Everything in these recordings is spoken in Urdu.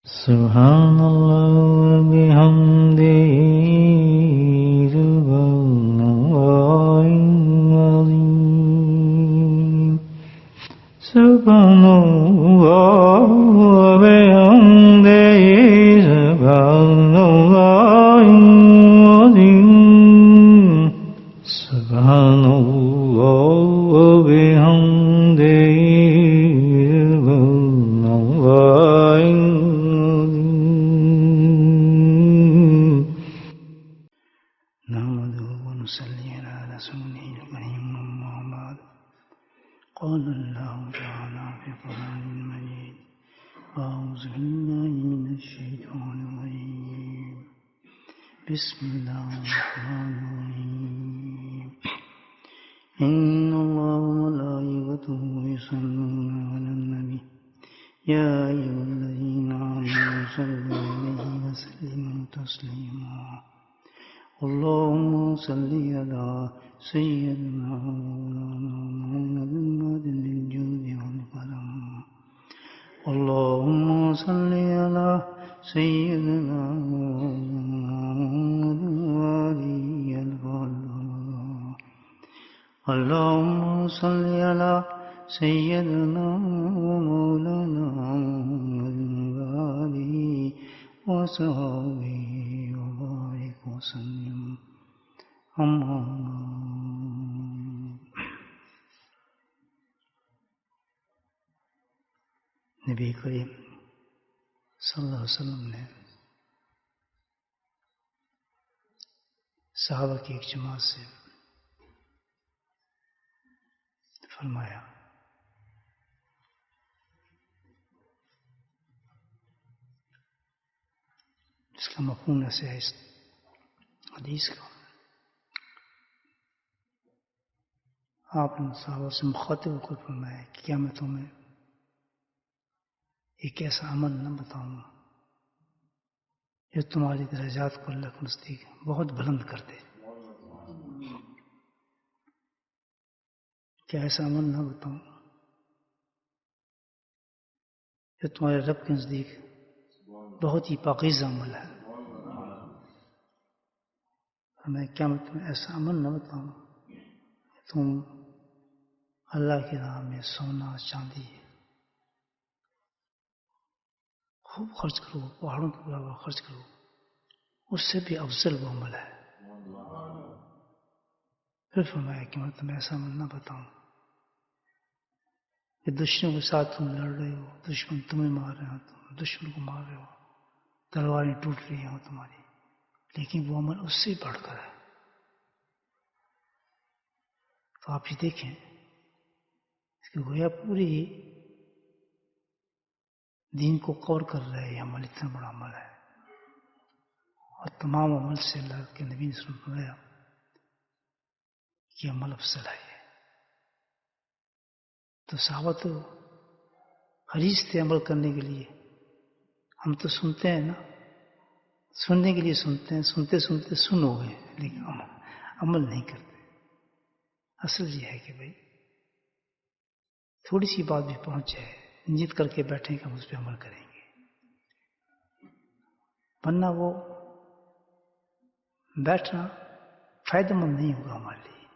Subhanallah bihamdihi subhanallahil azim. Subhanallah bihamdihi subhanallahil azim. Subhanallah bihamdihi subhanallahil نصلي على رسوله الكريم أما بعد قال الله تعالى في القرآن المجيد أعوذ بالله من الشيطان الرجيم بسم الله الرحمن الرحيم إن الله وملائكته يصلون على النبي يا أيها الذين آمنوا صلوا عليه وسلموا تسليما اللهم صل على سيدنا مولانا محمد معدن الجود والكرم اللهم صل على سيدنا محمد وآله الفضل اللهم صل على سيدنا مولانا محمد وآله وصحبه وبارك وسلم أما نبی کریم صلی اللہ علیہ وسلم نے صحابہ کی ایک جماعت سے فرمایا اس کا مفہوم ایسے ہے اس حدیث کا آپ نے صحابہ سے مخاطب ہو کر فرمایا کہ کیا میں تمہیں ایک ایسا عمل نہ بتاؤں جو تمہاری درجات کو اللہ کے نزدیک بہت بلند کر دے کیا ایسا عمل نہ بتاؤں جو تمہارے رب کے نزدیک بہت ہی پاکیزہ عمل ہے میں کیا میں تمہیں ایسا عمل نہ بتاؤں تم اللہ کی راہ میں سونا چاندی خوب خرچ کرو پہاڑوں کے برابر خرچ کرو اس سے بھی افضل وہ عمل ہے پھر فرمایا کہ میں تمہیں ایسا عمل نہ بتاؤں کہ دشمنوں کے ساتھ تم لڑ رہے ہو دشمن تمہیں مار رہے ہو تم دشمن کو مار رہے ہو تلواریں ٹوٹ رہی ہوں تمہاری لیکن وہ عمل اس سے بڑھ کر ہے تو آپ یہ دیکھیں کہ گویا پوری دین کو کور کر رہے یہ عمل اتنا بڑا عمل ہے اور تمام عمل سے اللہ کے نبی نے فرمایا کہ عمل افضل ہے تو صحابہ تو حریص تھے عمل کرنے کے لیے ہم تو سنتے ہیں نا سننے کے لیے سنتے ہیں سنتے سنتے سن ہو گئے لیکن عمل نہیں کرتے اصل یہ ہے کہ بھائی تھوڑی سی بات بھی پہنچ جائے نیت کر کے بیٹھیں کہ ہم اس پہ عمل کریں گے ورنہ وہ بیٹھنا فائدہ مند نہیں ہوگا ہمارے لیے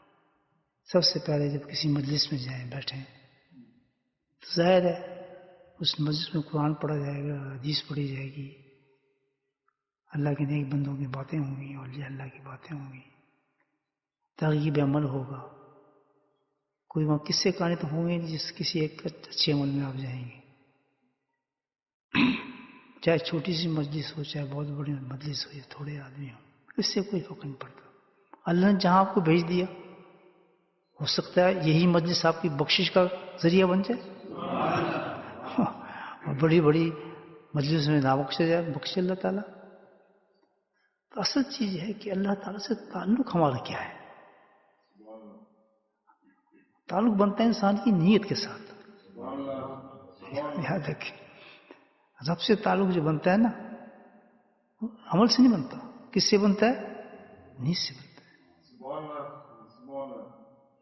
سب سے پہلے جب کسی مجلس میں جائیں بیٹھیں تو ظاہر ہے اس مجلس میں قرآن پڑھا جائے گا حدیث پڑھی جائے گی اللہ کے نیک بندوں کی باتیں ہوں گی اولیاء اللہ کی باتیں ہوں گی ترغیب عمل ہوگا کوئی وہاں قصے کہانی تو ہوں گے جس کسی ایک اچھے عمل میں آپ جائیں گے چاہے چھوٹی سی مجلس ہو چاہے بہت بڑی مجلس ہو یا تھوڑے آدمی ہوں اس سے کوئی فرق نہیں پڑتا اللہ نے جہاں آپ کو بھیج دیا ہو سکتا ہے یہی مجلس آپ کی بخشش کا ذریعہ بن جائے اور بڑی بڑی مجلس میں نہ بخشا جائے بخش اللہ تعالیٰ تو اصل چیز ہے کہ اللہ تعالیٰ سے تعلق ہمارا کیا ہے تعلق بنتا ہے انسان کی نیت کے ساتھ یاد رکھیں رب سے تعلق جو بنتا ہے نا عمل سے نہیں بنتا کس سے بنتا ہے نیت سے بنتا ہے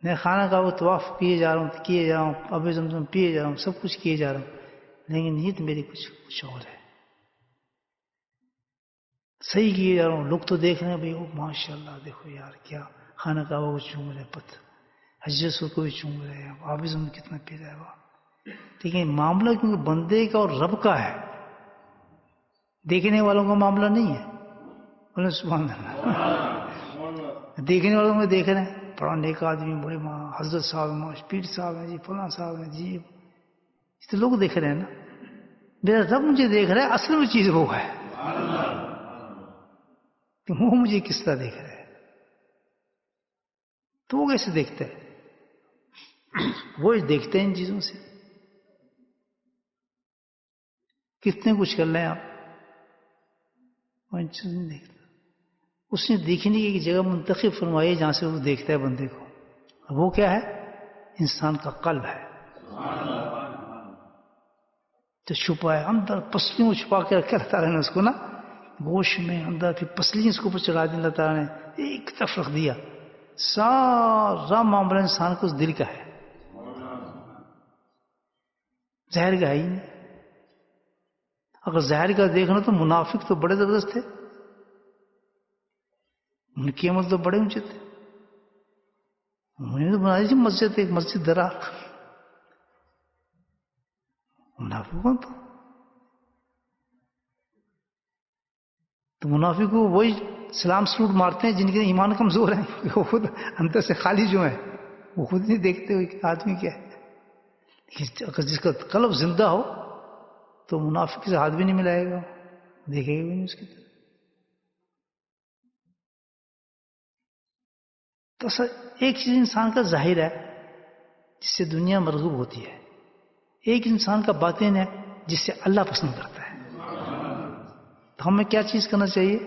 میں خانہ کا وہ طواف کیے جا رہا ہوں اب زمزم پیے جا رہا ہوں سب کچھ کیے جا رہا ہوں لیکن نیت میری کچھ اور ہے صحیح کیے جا رہا ہوں. لوگ تو دیکھ رہے ہیں بھائی وہ ماشاء اللہ دیکھو یار کیا خانہ کعبہ کو چوم رہے پتھر, حجر کو بھی چوم رہے ہیں, حافظ میں کتنا پی رہا ہے وہ. لیکن معاملہ کیونکہ بندے کا اور رب کا ہے, دیکھنے والوں کا معاملہ نہیں ہے. بولے سبحان اللہ. دیکھنے والوں کو دیکھ رہے ہیں بڑا نیک آدمی, بڑے ماں حضرت صاحب ہیں, پیر صاحب ہیں جی, فلاں صاحب ہیں جی, اس تو لوگ دیکھ رہے ہیں نا. میرا رب مجھے دیکھ رہا ہے, اصل میں چیز وہ ہے کہ وہ مجھے کس طرح دیکھ رہا ہے. تو وہ کیسے دیکھتا ہے؟ وہ دیکھتے ہیں ان چیزوں سے. کتنے کچھ کر لیں آپ, وہ ان چیزوں نہیں دیکھتا. اس نے دیکھنے کی ایک جگہ منتخب فرمائی ہے جہاں سے وہ دیکھتا ہے بندے کو. وہ کیا ہے؟ انسان کا قلب ہے. تو چھپا ہے اندر, پسلیوں چھپا کے رکھا اللہ تعالیٰ نے اس کو نا, گوشت میں اندر, پھر پسلیاں اس کو اوپر چڑھا دی اللہ تعالیٰ نے, ایک طرف رکھ دیا. سارا معاملہ انسان کو اس دل کا ہے, ظاہر کا ہے ہی نہیں. اگر ظاہر کا دیکھنا تو منافق تو بڑے زبردست تھے, ان کی عمل تو بڑے اونچے تھے. انہوں نے تو بنا دی تھی مسجد, ایک مسجد درار. منافق کون تھا؟ تو منافق کو وہی سلام سلوٹ مارتے ہیں جن کے ایمان کمزور ہیں, وہ خود اندر سے خالی جو ہیں, وہ خود نہیں دیکھتے ہوئے کہ آدمی کیا ہے. اگر جس کا قلب زندہ ہو تو منافق سے ہاتھ بھی نہیں ملائے گا, دیکھے گا بھی نہیں اس کی طرف. تو سر ایک چیز انسان کا ظاہر ہے جس سے دنیا مرغوب ہوتی ہے, ایک انسان کا باطن ہے جس سے اللہ پسند کرتا ہے. تو ہمیں کیا چیز کرنا چاہیے؟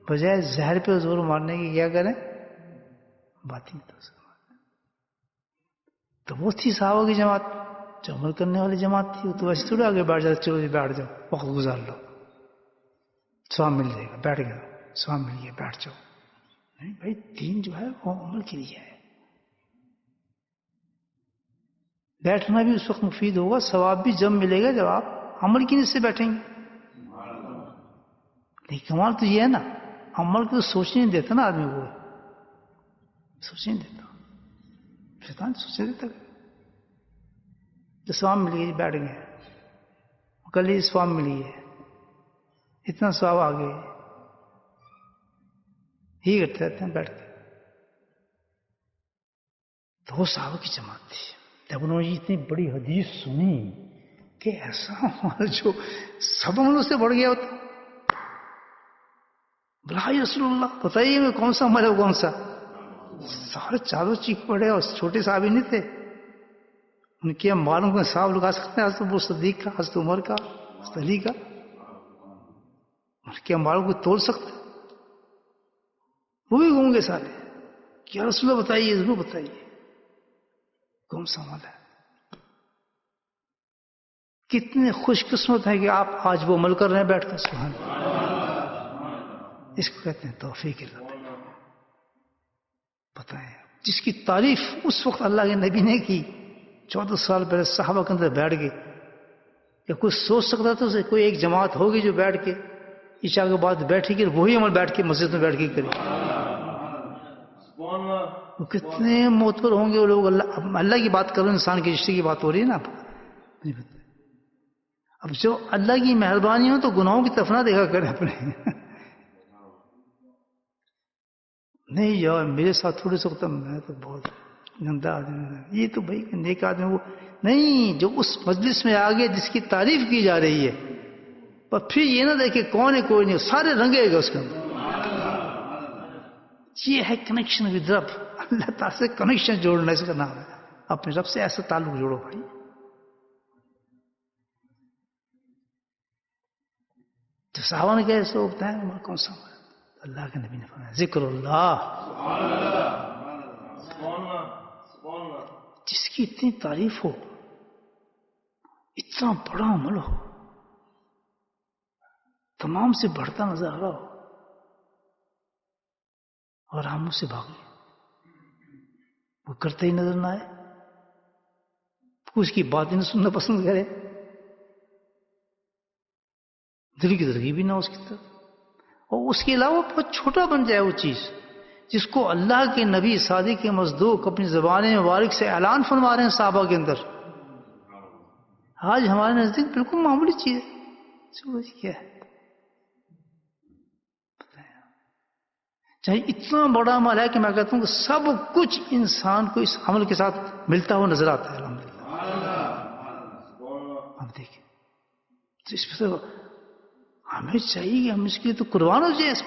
بجائے ظاہر پہ زور مارنے کی کیا کریں؟ باطن پہ زور مارنے. تو وہ تھی صحابہ کی جماعت, جو عمل کرنے والی جماعت تھی. وہ تو ویسے تھوڑا آگے بیٹھ جاتے, چلو جی بیٹھ جاؤ, وقت گزار لو, سواب مل جائے گا, بیٹھ گیا سواب مل گیا, بیٹھ جاؤ. نہیں بھائی, دین جو ہے وہ عمل کے لیے ہے. بیٹھنا بھی اس وقت مفید ہوگا, ثواب بھی جب ملے گا جب آپ عمل کی نیت سے بیٹھیں گے. لیکن کمال تو یہ ہے نا, عمل کو سوچنے نہیں دیتا نا آدمی کو, سوچنے نہیں دیتا, شیطان سوچنے دیتا. جو ثواب مل گیا بیٹھ گئے, کل ہی ثواب ملی ہے, اتنا ثواب آ گئے, ہی کرتے رہتے ہیں بیٹھ کے. تو وہ صحابہ کی جماعت تھی. جب انہوں نے اتنی بڑی حدیث سنی کہ ایسا ہمارا جو سب عملوں سے بڑھ گیا ہوتا, بلا رسول اللہ بتائیے میں کون سا عمل ہے, کون سا؟ سارے چاروں چیخ پڑے, اور چھوٹے صحابی نہیں تھے. ان کے مالوں کو حساب لگا سکتے ہیں, حضرت ابو صدیق کا, حضرت عمر کا, حضرت علی کا. ان کے مالوں کو تول سکتے, وہ بھی گھوم گے سارے. کیا رسول اللہ بتائیے, ضرور بتائیے کون سا عمل ہے. کتنے خوش قسمت ہیں کہ آپ آج وہ عمل کر رہے ہیں بیٹھ کر. سبحان اللہ, اس کو کہتے ہیں توفیق اللہ. بتائیں, جس کی تعریف اس وقت اللہ کے نبی نے کی 14 سال پہلے صحابہ کے اندر بیٹھ گئے, کہ کچھ سوچ سکتا تھا اسے کوئی ایک جماعت ہوگی جو بیٹھ کے عشاء کے بعد بیٹھے گی, وہی عمل بیٹھ کے مسجد میں بیٹھ کے کرے. وہ کتنے معتبر ہوں گے وہ لوگ. اللہ کی بات کرو, انسان کے رشتے کی بات ہو رہی ہے نا. اب جو اللہ کی مہربانی ہو تو گناہوں کی طرف نہ دیکھا کرے اپنے. نہیں یار میرے ساتھ تھوڑے سکتا, میں تو بہت گندا آدمی, یہ تو بھائی نیک آدمی. وہ نہیں جو اس مجلس میں آ گیا جس کی تعریف کی جا رہی ہے, اور پھر یہ نہ دیکھے کون ہے کوئی نہیں, سارے رنگے گا اس کے اندر. یہ ہے کنیکشن ود رب, اللہ تعالیٰ سے کنیکشن جوڑنا اس کا نام ہے. اپنے رب سے ایسا تعلق جوڑو بھائی. جو صحابہ نے کہا سو بتائیں عمر کون سا عمر؟ اللہ کے نبی نے فرمایا ذکر اللہ, جس کی اتنی تعریف ہو, اتنا بڑا عمل ہو, تمام سے بڑھتا نظر آ رہا ہو, اور ہم اس سے بھاگے, وہ کرتے ہی نظر نہ آئے, اس کی باتیں سننا پسند کرے, دل کی ترغیب بھی نہ اس کی طرف, اور اس کے علاوہ بہت چھوٹا بن جائے وہ چیز جس کو اللہ کے نبی صادق مصدوق اپنی زبان مبارک سے اعلان فرما رہے ہیں صحابہ کے اندر. آج ہمارے نزدیک بالکل معمولی چیز ہے. کیا ہے چاہے اتنا بڑا عمل ہے کہ میں کہتا ہوں کہ سب کچھ انسان کو اس عمل کے ساتھ ملتا ہوا نظر آتا ہے. الحمدللہ. اب دیکھیں اس پہ تو ہمیں چاہیے کہ ہم اس کے لیے تو قربان ہو جائیں اس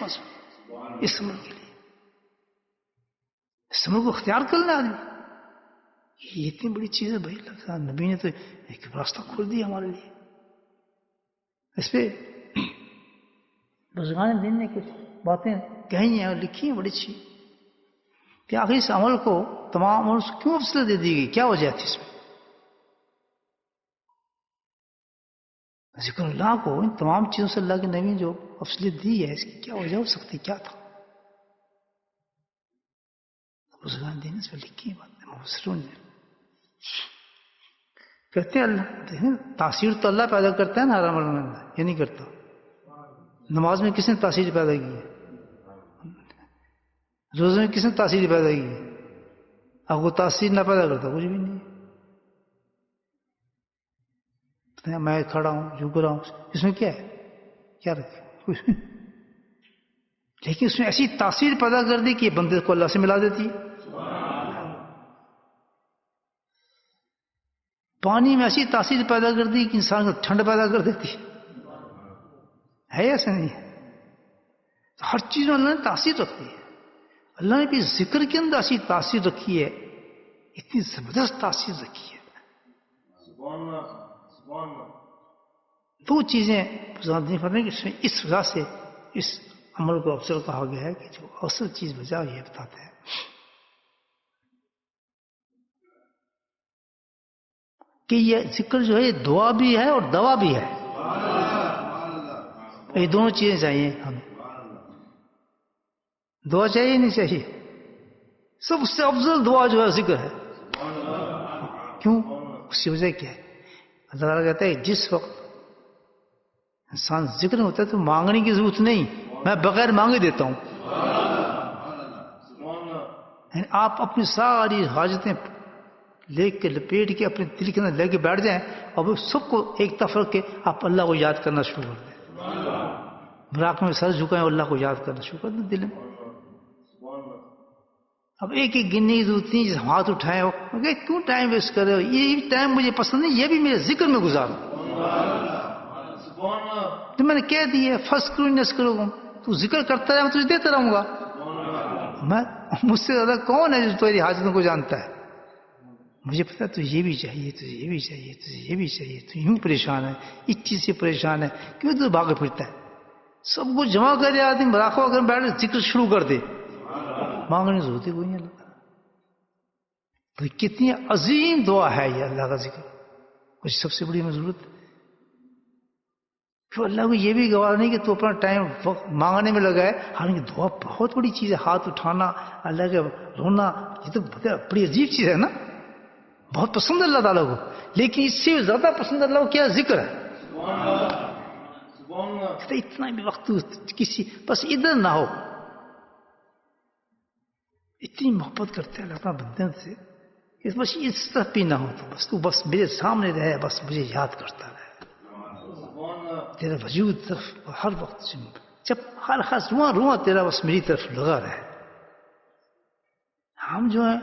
عمل کے لیے. اس عمل کو اختیار کر لیں آدمی. یہ اتنی بڑی چیز ہے بھائی. لگتا نبی نے تو ایک راستہ کھول دیا ہمارے لیے. اس پہ بزرگان دین نے کچھ باتیں کہیں ہیں اور لکھی ہیں بڑی اچھی کہ آخر اس عمل کو تمام عمل کو کیوں افضلیت دے دی گئی, کیا وجہ تھی اس میں. ذکر اللہ کو ان تمام چیزوں سے اللہ کے نبی نے جو افضلیت دی ہے اس کی کیا وجہ ہو سکتی, کیا تھا. بزرگان دین اس پہ لکھی ہیں باتیں مفسرون نے. کہتے ہیں اللہ تاثیر تو اللہ پیدا کرتا ہے نا ہر عمل میں, یہ نہیں کرتا. نماز میں کس نے تاثیر پیدا کی ہے, روزے میں کس نے تاثیر پیدا کی ہے. اب وہ تاثیر نہ پیدا کرتا کچھ بھی نہیں. میں کھڑا ہوں جھک رہا ہوں اس میں کیا ہے, کیا رکھے کچھ. لیکن اس میں ایسی تاثیر پیدا کر دی کہ بندے کو اللہ سے ملا دیتی ہے. پانی میں ایسی تاثیر پیدا کر دی کہ انسان کو ٹھنڈ پیدا کر دیتی ہے ایسا نہیں ہے. ہر چیز میں اللہ نے تاثیر رکھی ہے. اللہ نے بھی ذکر کے اندر ایسی تاثیر رکھی ہے, اتنی زبردست تاثیر رکھی ہے. دو چیزیں اس وجہ سے اس عمل کو افضل کہا گیا ہے کہ جو اصل چیز وجہ یہ بتاتے ہیں کہ یہ ذکر جو ہے یہ دعا بھی ہے اور دوا بھی ہے. یہ دونوں چیزیں چاہیے ہمیں. دعا چاہیے نہیں چاہیے. سب سے افضل دعا جو ہے ذکر ہے. کیوں, اس کی وجہ کیا ہے. اللہ تعالیٰ کہتا ہے جس وقت انسان ذکر ہوتا ہے تو مانگنے کی ضرورت نہیں, میں بغیر مانگے دیتا ہوں. یعنی آپ اپنی ساری حاجتیں لے کے لپیٹ کے اپنے دل کے اندر لے کے بیٹھ جائیں اور وہ سب کو ایک طرف رکھ کے آپ اللہ کو یاد کرنا شروع کر دیں. براق میں سر جھکائیں اور اللہ کو یاد کرنا شروع کر دیں دل میں. اب ایک ایک گننے کی ضرورت نہیں, جس ہاتھ اٹھائے ہو کیوں ٹائم ویسٹ کر رہے ہو, یہ ٹائم مجھے پسند نہیں, یہ بھی میرے ذکر میں گزارو. تو میں نے کہہ دیا فرض کرو نس کرو, تو ذکر کرتا رہے میں تجھے دیتا رہوں گا. میں مجھ سے زیادہ کون ہے جو تیری حاجتوں کو جانتا ہے. مجھے پتا تو یہ بھی چاہیے, تجھے یہ بھی چاہیے, تجھے یہ بھی چاہیے, تو یوں پریشان ہے, اس چیز سے پریشان ہے, کیوں تو بھاگے پھرتا ہے. سب کچھ جمع کر دے آدمی براخوا کر بیٹھ ذکر شروع کر دے, مانگنے کی ضرورت ہی کوئی نہیں. اللہ تو کتنی عظیم دعا ہے یہ اللہ کا ذکر, کچھ سب سے بڑی ضرورت. پھر اللہ کو یہ بھی گوارا نہیں کہ تو اپنا ٹائم وقت مانگنے میں لگائے. حالانکہ دعا بہت بڑی چیز ہے, ہاتھ اٹھانا, اللہ کے رونا, یہ تو بڑی عجیب چیز ہے نا, بہت پسند ہے اللہ تعالیٰ کو. لیکن اس سے زیادہ پسند اللہ کو کیا ذکر ہے. اتنا بھی وقت کسی بس ادھر نہ ہو, اتنی محبت کرتے ہیں اپنا بندے سے, بس اس طرف بھی نہ ہو تو بس تو بس میرے سامنے رہے, بس مجھے یاد کرتا رہے. تیرا وجود طرف ہر وقت جب ہر رواں رواں تیرا بس میری طرف لگا رہے. ہم جو ہیں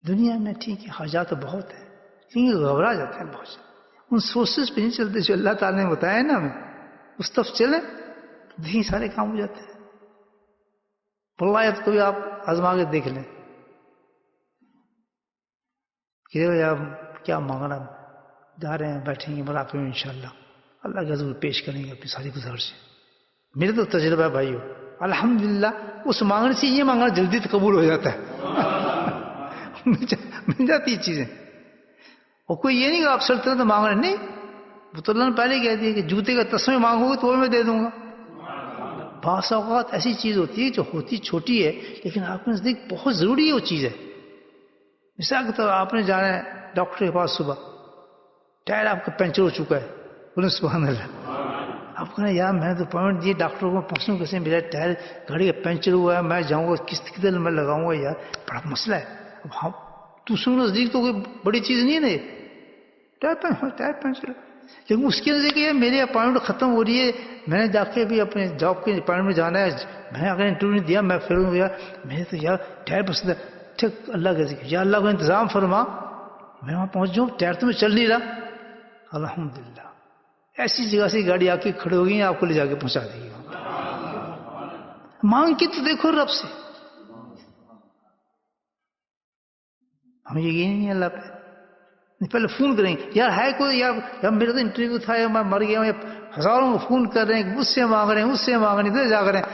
دنیا میں ٹھیک ہے حاجات بہت ہیں, لیکن گھبرا جاتے ہیں بہت. ان سورسز پہ نہیں چلتے جو اللہ تعالیٰ نے بتایا نا ہمیں, اس طرف چلیں دیکھیں سارے کام ہو جاتے ہیں. واللہ کبھی آپ آزما کے دیکھ لیں کہ آپ کیا مانگنا, جا رہے ہیں بیٹھیں گے مراقبے میں انشاءاللہ اللہ کے حضور پیش کریں گے اپنی ساری گزارش. میرے تو تجربہ ہے بھائیو, الحمدللہ اس مانگنے سے یہ مانگنا جلدی قبول ہو جاتا ہے. مل جاتی ہے چیزیں. اور کوئی یہ نہیں کہ آپ سلطنت مانگ رہے, نہیں, وہ تو اللہ نے پہلے کہہ دیا کہ جوتے کا تسمے مانگو گے تو وہ میں دے دوں گا. بعض اوقات ایسی چیز ہوتی ہے جو ہوتی چھوٹی ہے لیکن آپ کے نزدیک بہت ضروری ہے وہ چیز ہے. مثال کے طور آپ نے جانا ہے ڈاکٹر کے پاس, صبح ٹائر آپ کا پنچر ہو چکا ہے, بولے سبحان اللہ, اب کہنا یار میں نے تو اپوائنٹمنٹ دی ڈاکٹروں کو پوچھوں کیسے میرا ٹائر گاڑی کا پنچر ہوا ہے میں جاؤں گا قسط کتنے میں لگاؤں گا یار بڑا مسئلہ ہے. اب ہم دوسروں نزدیک تو کوئی بڑی چیز نہیں ہے نا ٹائر پنچر لیکن اس کے نزدیک کہ میری اپوائنٹمنٹ ختم ہو رہی ہے میں نے جا کے بھی اپنے جاب کے اپوائنٹمنٹ میں جانا ہے میں نے اگر انٹرویو نہیں دیا میں پھر یار میں نے تو یار ٹائر پسند ہے ٹھیک اللہ کا ذکر یا اللہ کو انتظام فرما میں وہاں پہنچ جاؤں ٹائر تو میں چل نہیں رہا الحمدللہ ایسی جگہ سے گاڑی آ کے کھڑے ہو گئی آپ کو لے جا کے پہنچا دے گی مانگ کے تو دیکھو رب سے ہم یقین نہیں اللہ پہ پہلے فون کریں گے یار ہے کوئی یار میرا تو انٹرویو تھا یا میں مر گیا ہوں ہزاروں کو فون کر رہے ہیں اس سے مانگ رہے ہیں اس سے مانگ رہے ہیں ادھر جا رہے ہیں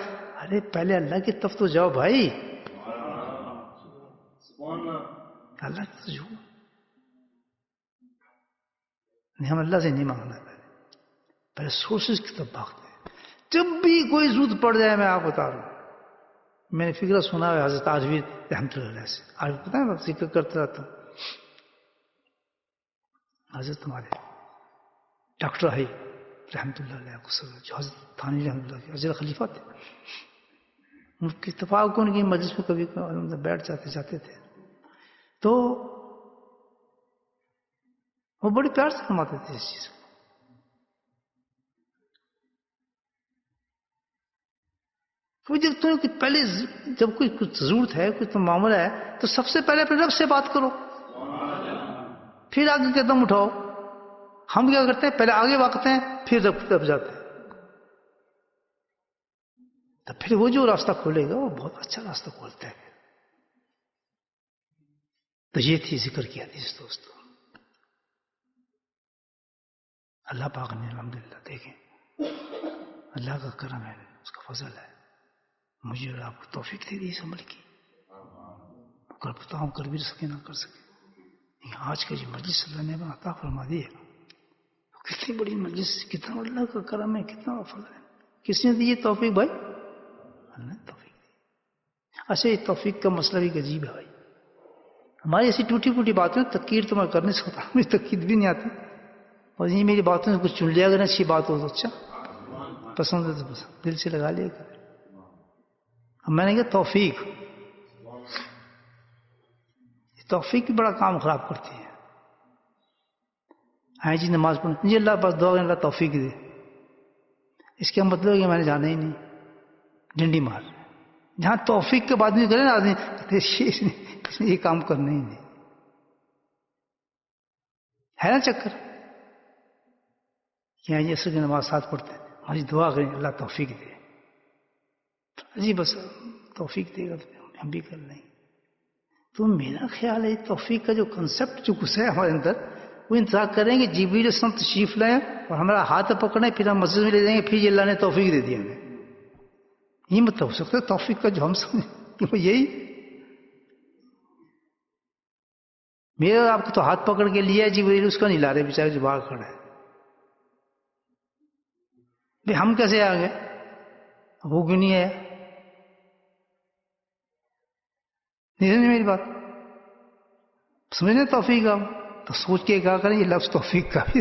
ارے پہلے اللہ کی طرف تو جاؤ بھائی اللہ کی طرف جاؤ نہیں ہم اللہ سے نہیں مانگنا پہلے سورسز کی طرف بھاگتے ہیں جب بھی کوئی ضرورت پڑ جائے میں آپ بتا رہا ہوں میں نے فکرہ سنا ہے حضرت عارفین رحمۃ اللہ علیہ سے آج پتہ ہے میں ذکر کرتا رہتا ہوں حضرت ہمارے ڈاکٹر ہے رحمۃ اللہ علیہ جو حضرت تھانوی رحمۃ اللہ علیہ حضرت خلیفہ تھے ان کی اتفاق ان کی مجلس میں کبھی بیٹھ جاتے تھے تو وہ بڑی پیار سے فرماتے تھے اس چیز کو کوئی جب تمہیں پہلے جب کوئی کچھ ضرورت ہے کوئی تم معاملہ ہے تو سب سے پہلے اپنے رب سے بات کرو پھر آگے قدم اٹھاؤ ہم کیا کرتے ہیں پہلے آگے بھاگتے ہیں پھر رب کی طرف جاتے ہیں تو پھر وہ جو راستہ کھولے گا وہ بہت اچھا راستہ کھولتا ہے تو یہ تھی ذکر کی حدیث دوستو اللہ پاک نے الحمدللہ دیکھیں اللہ کا کرم ہے اس کا فضل ہے مجھے اور آپ کو توفیق دے دی اس عمل کی کر بتاؤں کر بھی سکے نہ کر سکے آج کا جو مجلس اللہ نے عطا فرما دی ہے کتنی بڑی مجلس کتنا اللہ کا کرم ہے کتنا فضل ہے کس نے دی یہ توفیق بھائی اللہ نے توفیق دی اچھا یہ توفیق کا مسئلہ بھی عجیب ہے بھائی ہماری ایسی ٹوٹی پوٹی باتیں تقریر تو میں کر نہیں سکتا مجھے تقریر بھی نہیں آتی اور یہ میری باتوں سے کچھ چن لیا اگر اچھی بات ہو تو اچھا پسند ہے تو پسند دل سے لگا لیا کرے اب میں نے کہا توفیق بھی بڑا کام خراب کرتی ہے ہاں جی نماز پڑھنا جی اللہ بس دعا اللہ توفیق دے اس کا مطلب ہے کہ میں نے جانا ہی نہیں ڈنڈی مار جہاں توفیق کے بعد نہیں کرے نا آدمی اس نے یہ کام کرنا ہی نہیں ہے نا چکر کہ یہ عصر کی نماز ساتھ پڑھتے ہیں ہماری دعا کریں اللہ توفیق دے جی بس توفیق دے گا تو ہم بھی کر لیں تو میرا خیال ہے توفیق کا جو کنسپٹ جو گھسا ہے ہمارے اندر وہ انتظار کریں گے جبریل السلام تشریف لائیں اور ہمارا ہاتھ پکڑیں پھر ہم مسجد میں لے جائیں گے پھر اللہ نے توفیق دے دی ہمیں یہ مطلب ہو سکتا ہے توفیق کا جو ہم سمجھیں یہی میرا آپ کو تو ہاتھ پکڑ کے لیا جبریل اس کو نہیں لا رہے بیچارے جو باہر کھڑا ہے بھائی ہم کیسے آ گئے وہ کیوں نہیں آیا نہیں سمجھ میری بات سمجھنے توفیق آپ تو سوچ کے کیا کریں یہ لفظ توفیق کا بھی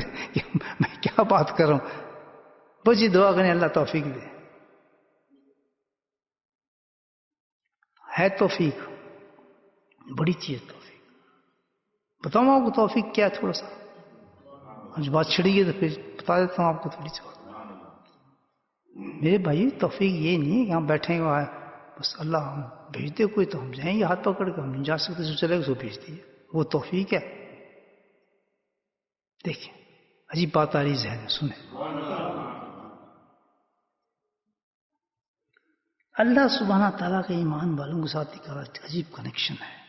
میں کیا بات کر رہا ہوں بس یہ دعا کریں اللہ توفیق دے ہے توفیق بڑی چیز توفیق بتاؤں آپ کو توفیق کیا ہے تھوڑا سا آج بات چھڑی ہے تو پھر بتا دیتا ہوں آپ کو تھوڑی سی بات میرے بھائی توفیق یہ نہیں ہے کہ ہم بیٹھیں گے بس اللہ ہم بھیجتے کوئی تو ہم جائیں گے ہاتھ پکڑ کے ہم نہیں جا سکتے جو چلے گا سو بھیج دیے وہ توفیق ہے دیکھیں عجیب بات آ رہی ذہن میں سنیں اللہ سبحانہ تعالیٰ کے ایمان والوں کے ساتھ ایک عجیب کنیکشن ہے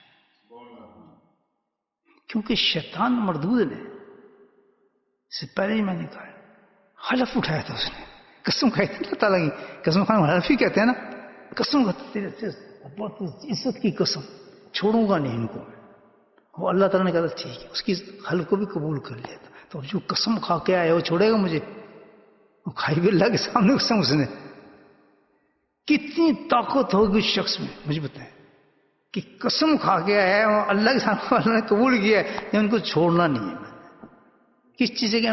کیونکہ شیطان مردود نے اس سے پہلے ہی میں نے کہا حلف اٹھایا تھا اس نے قسم کھائی تھی اللہ تعالیٰ کی قسم خان حلف ہی کہتے ہیں نا قسم کھاتے بہت عزت کی قسم چھوڑوں گا نہیں ان کو وہ اللہ تعالیٰ نے کہا ٹھیک ہے اس کی حلف کو بھی قبول کر لیا تھا تو جو قسم کھا کے آیا وہ چھوڑے گا مجھے وہ کھائی بھی اللہ کے سامنے قسم اس نے کتنی طاقت ہوگی اس شخص میں مجھے بتائیں کہ قسم کھا کے آیا ہے اللہ کے سامنے اللہ نے قبول کیا ہے ان کو چھوڑنا نہیں ہے کس چیز سے کہ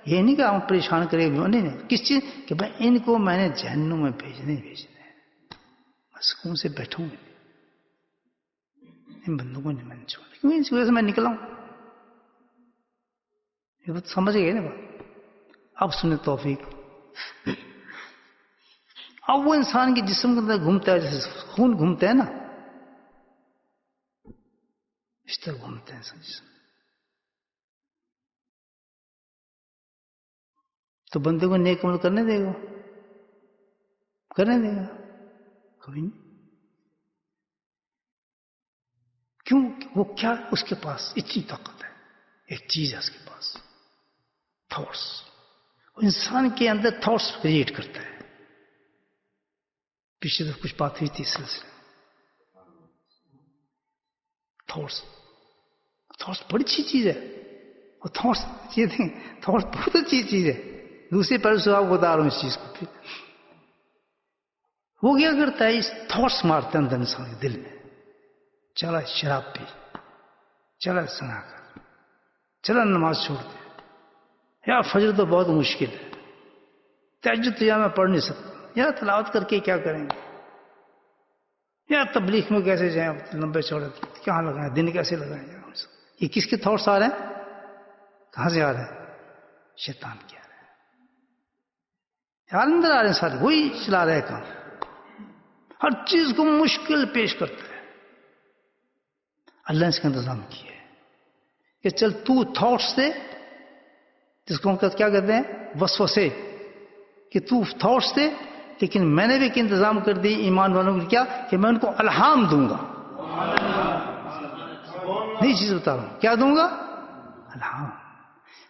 یہ نہیں کہ ہم پریشان کرے نہیں، کس چیز کہ بھائی ان کو میں نے جہنم میں بھیجنے میں سکون سے بیٹھوں گا، ان بندوں کو نہیں میں نے چھوڑا، کیوں اس وجہ سے میں نکلا ہوں. یہ بات سمجھ گئے نا بات. اب سنیں توفیق. اب وہ انسان کے جسم کے اندر گھومتا ہے جیسے خون گھومتا ہے نا، اس طرح گھومتا ہے انسان جسم. تو بندے کو نیک عمل کرنے دے گا؟ کرنے دے گا؟ کبھی نہیں. کیوں؟ وہ کیا اس کے پاس اتنی طاقت ہے، ایک چیز ہے اس کے پاس، تھاٹس. انسان کے اندر تھاٹس کریٹ کرتا ہے. پیچھے تو کچھ بات ہوئی تھی اس سلسلے. تھاٹس بڑی اچھی چیز ہے. اور تھاٹس یہ دیں، تھاٹس بہت اچھی چیز ہے. دوسرے پہلو سے آپ کو بتا رہا ہوں اس چیز کو. پھر وہ کیا کرتا ہے، اس تھاٹس مارتے ہیں اندر انسان کے دل میں. چلا شراب پی، چلا سنا کر، چلا نماز چھوڑ دے، یا فجر تو بہت مشکل ہے، تہجد تو یا میں پڑھ نہیں سکتا، یا تلاوت کر کے کیا کریں گے، یا تبلیغ میں کیسے جائیں، لمبے چوڑے کہاں لگائیں، دن کیسے لگائیں. یہ کس کے تھاٹس آ رہے ہیں؟ کہاں سے آ رہے ہیں؟ شیطان کے آ رہے ہیں. یار اندر آ رہے ہیں سارے، وہی چلا رہے کام. ہر چیز کو مشکل پیش کرتا ہے. اللہ نے اس کا انتظام کیا ہے کہ چل تو تھاٹس دے، جس کو ہم کیا کہتے ہیں وسوسے، کہ تو تھاٹس دے، لیکن میں نے بھی ایک انتظام کر دی ایمان والوں کو، کیا کہ میں ان کو الہام دوں گا. نئی چیز بتا رہا ہوں، کیا دوں گا؟ الہام.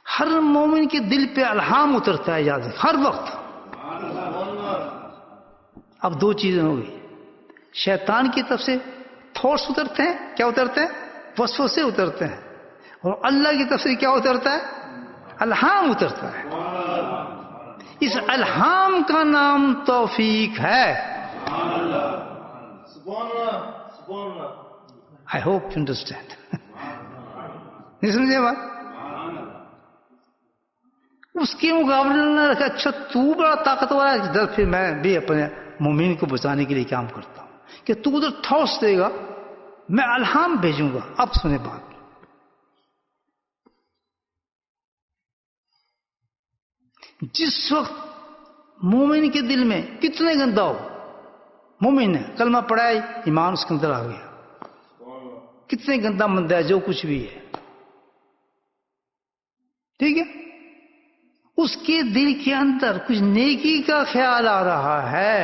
ہر مومن کے دل پہ الہام اترتا ہے، یاد ہے، ہر وقت. اب دو چیزیں ہو گئی، شیطان کی طرف سے تھاٹس اترتے ہیں، کیا اترتے ہیں؟ وسوسے اترتے ہیں. اور اللہ کی طرف سے کیا اترتا ہے؟ الہام اترتا ہے. اس الہام کا نام توفیق ہے. I hope you understand. نہیں سمجھے بات؟ اس کے مقابلے میں رکھا، اچھا تو بڑا طاقتور ہے، ادھر پھر میں بھی اپنے مومن کو بچانے کے لیے کام کرتا ہوں کہ تو ادھر تھاٹس دے گا، میں الہام بھیجوں گا. اب سنیں بات. جس وقت مومن کے دل میں کتنے گندا ہو، مومن نے کلمہ پڑھا ہے، ایمان اس کے اندر آ گیا، کتنے گندا مندہ ہے جو کچھ بھی ہے، ٹھیک ہے، اس کے دل کے اندر کچھ نیکی کا خیال آ رہا ہے،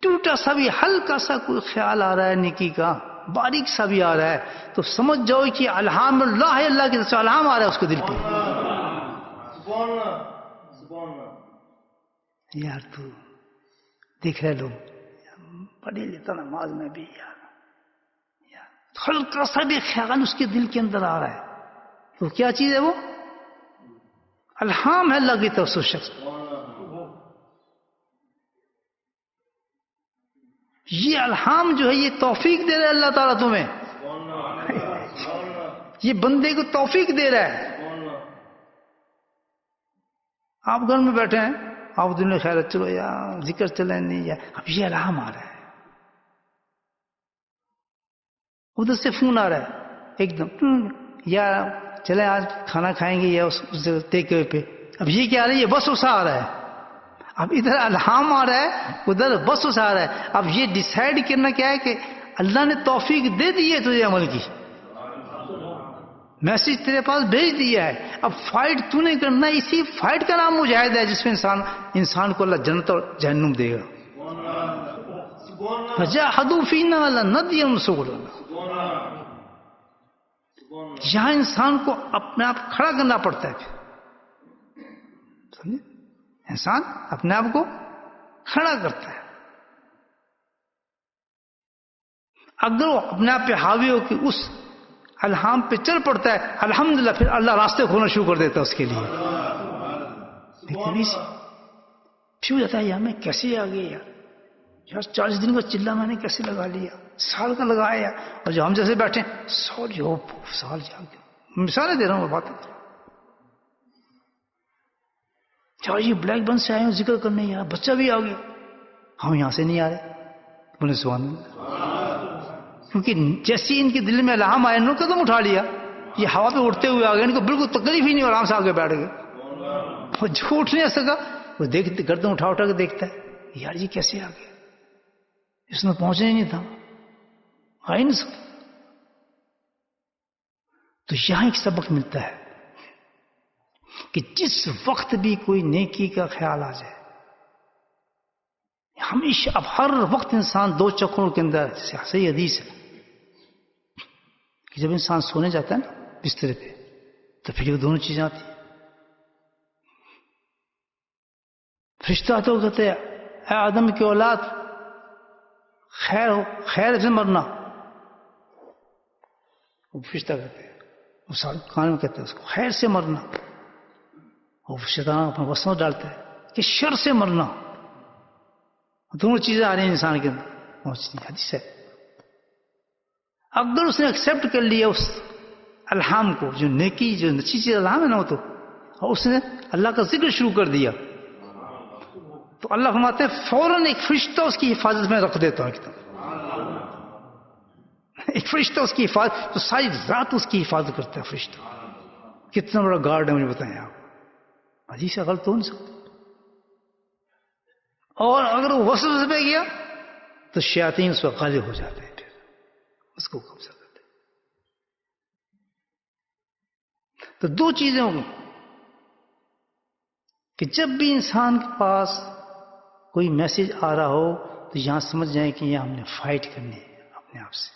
ٹوٹا سا بھی ہلکا سا کوئی خیال آ رہا ہے نیکی کا، باریک سا بھی آ رہا ہے، تو سمجھ جاؤ کہ الہام اللہ ہے، اللہ کی طرف سے الہام آ رہا ہے اس کے دل پہ. یار تو دیکھ رہے لوگ پڑھی لیتا نماز میں بھی، یار ہلکا سا بھی خیال اس کے دل کے اندر آ رہا ہے، تو کیا چیز ہے وہ؟ الہام ہے اللہ کی طرف سے شخص. یہ الہام جو ہے یہ توفیق دے رہا ہے اللہ تعالیٰ تمہیں، یہ بندے کو توفیق دے رہا ہے. آپ گھر میں بیٹھے ہیں، آپ دن میں خیر چلو یا ذکر چلیں نہیں، یا اب یہ الہام آ رہا ہے، ادھر سے فون آ رہا ہے ایک دم، یا چلیں آج کھانا کھائیں گے یا اس ٹیک اوے پہ. اب یہ کیا آ رہا ہے؟ یہ بس اسا آ رہا ہے. اب ادھر الہام آ رہا ہے، ادھر بس اسا آ رہا ہے. اب یہ ڈیسائیڈ کرنا کیا ہے کہ اللہ نے توفیق دے دی ہے تجھے عمل کی، میسج تیرے پاس بھیج دیا ہے. اب فائٹ تو نہیں کرنا، اسی فائٹ کا نام مجاہدہ ہے، جس میں انسان کو اللہ جنت اور جہنم دے گا. فجاہدوا فینا لنہدینہم سبلنا. یہاں انسان کو اپنے آپ کھڑا کرنا پڑتا ہے. سمجھے؟ انسان اپنے آپ کو کھڑا کرتا ہے. اگر وہ اپنے آپ پہ حاوی ہو کہ اس الہام پہ چل پڑتا ہے، الحمدللہ پھر اللہ راستے کھولنا شروع کر دیتا ہے اس کے لیے. لیکن پھر جاتا ہے یار میں کیسے آ گیا یار 40 دن کا چلہ میں نے کیسے لگا لیا، سال کا لگایا، اور جو ہم جیسے بیٹھے 100 سال جا گیا مثالیں دے رہا ہوں، باتیں چاہے یہ بلیک بن سے آئے ہوں ذکر کرنے، یار بچہ بھی آ گیا، ہم یہاں سے نہیں آ رہے، بولے سبحان اللہ، کیونکہ جیسی ان کے دل میں الہام آیا انہوں نے قدم اٹھا لیا، یہ ہوا پہ اڑتے ہوئے آ گئے، ان کو بالکل تکلیف ہی نہیں، آرام سے آگے بیٹھ گئے، وہ جو اٹھ نہیں سکا، وہ دیکھتے گردن اٹھا اٹھا کے دیکھتا ہے، یار یہ کیسے آ گیا، اس میں پہنچنا ہی نہیں تھا، آ ہی نہیں سکتا۔ تو یہاں ایک سبق ملتا ہے کہ جس وقت بھی کوئی نیکی کا خیال آ جائے، ہمیشہ، اب ہر وقت انسان دو چکروں کے اندر، صحیح حدیث ہے کہ جب انسان سونے جاتا ہے نا بستر پہ، تو پھر یہ دونوں چیزیں آتی ہیں، فرشتہ تو کہتے ہیں اے آدم کی اولاد، خیر سے مرنا، وہ فرشتہ کہتے ہیں، وہ کان میں کہتے ہیں اس کو خیر سے مرنا، وہ شیطان اپنا وسوسہ ڈالتا ہے کہ شر سے مرنا، دونوں چیزیں آ رہی ہیں انسان کے اندر پہنچنی، حدیث ہے۔ اگر اس نے ایکسپٹ کر لیا اس الہام کو، جو نیکی جو اچھی چیز الہام ہے نا وہ تو، اور اس نے اللہ کا ذکر شروع کر دیا، تو اللہ فرماتے ہیں فوراً ایک فرشتہ اس کی حفاظت میں رکھ دیتا ہوں، ایک فرشتہ اس کی حفاظت، تو ساری رات اس کی حفاظت کرتا ہے فرشتہ، کتنا بڑا گارڈ ہے مجھے بتائیں آپ، حدیث سے غلط ہو نہیں سکتا۔ اور اگر وہ وسوسے پہ گیا تو شیاطین اس پر غالب ہو جاتے ہیں، پھر اس کو قبضہ کرتے ہیں۔ تو دو چیزیں ہوں گی کہ جب بھی انسان کے پاس کوئی میسج آ رہا ہو تو یہاں سمجھ جائیں کہ یہ ہم نے فائٹ کرنی ہے اپنے آپ سے،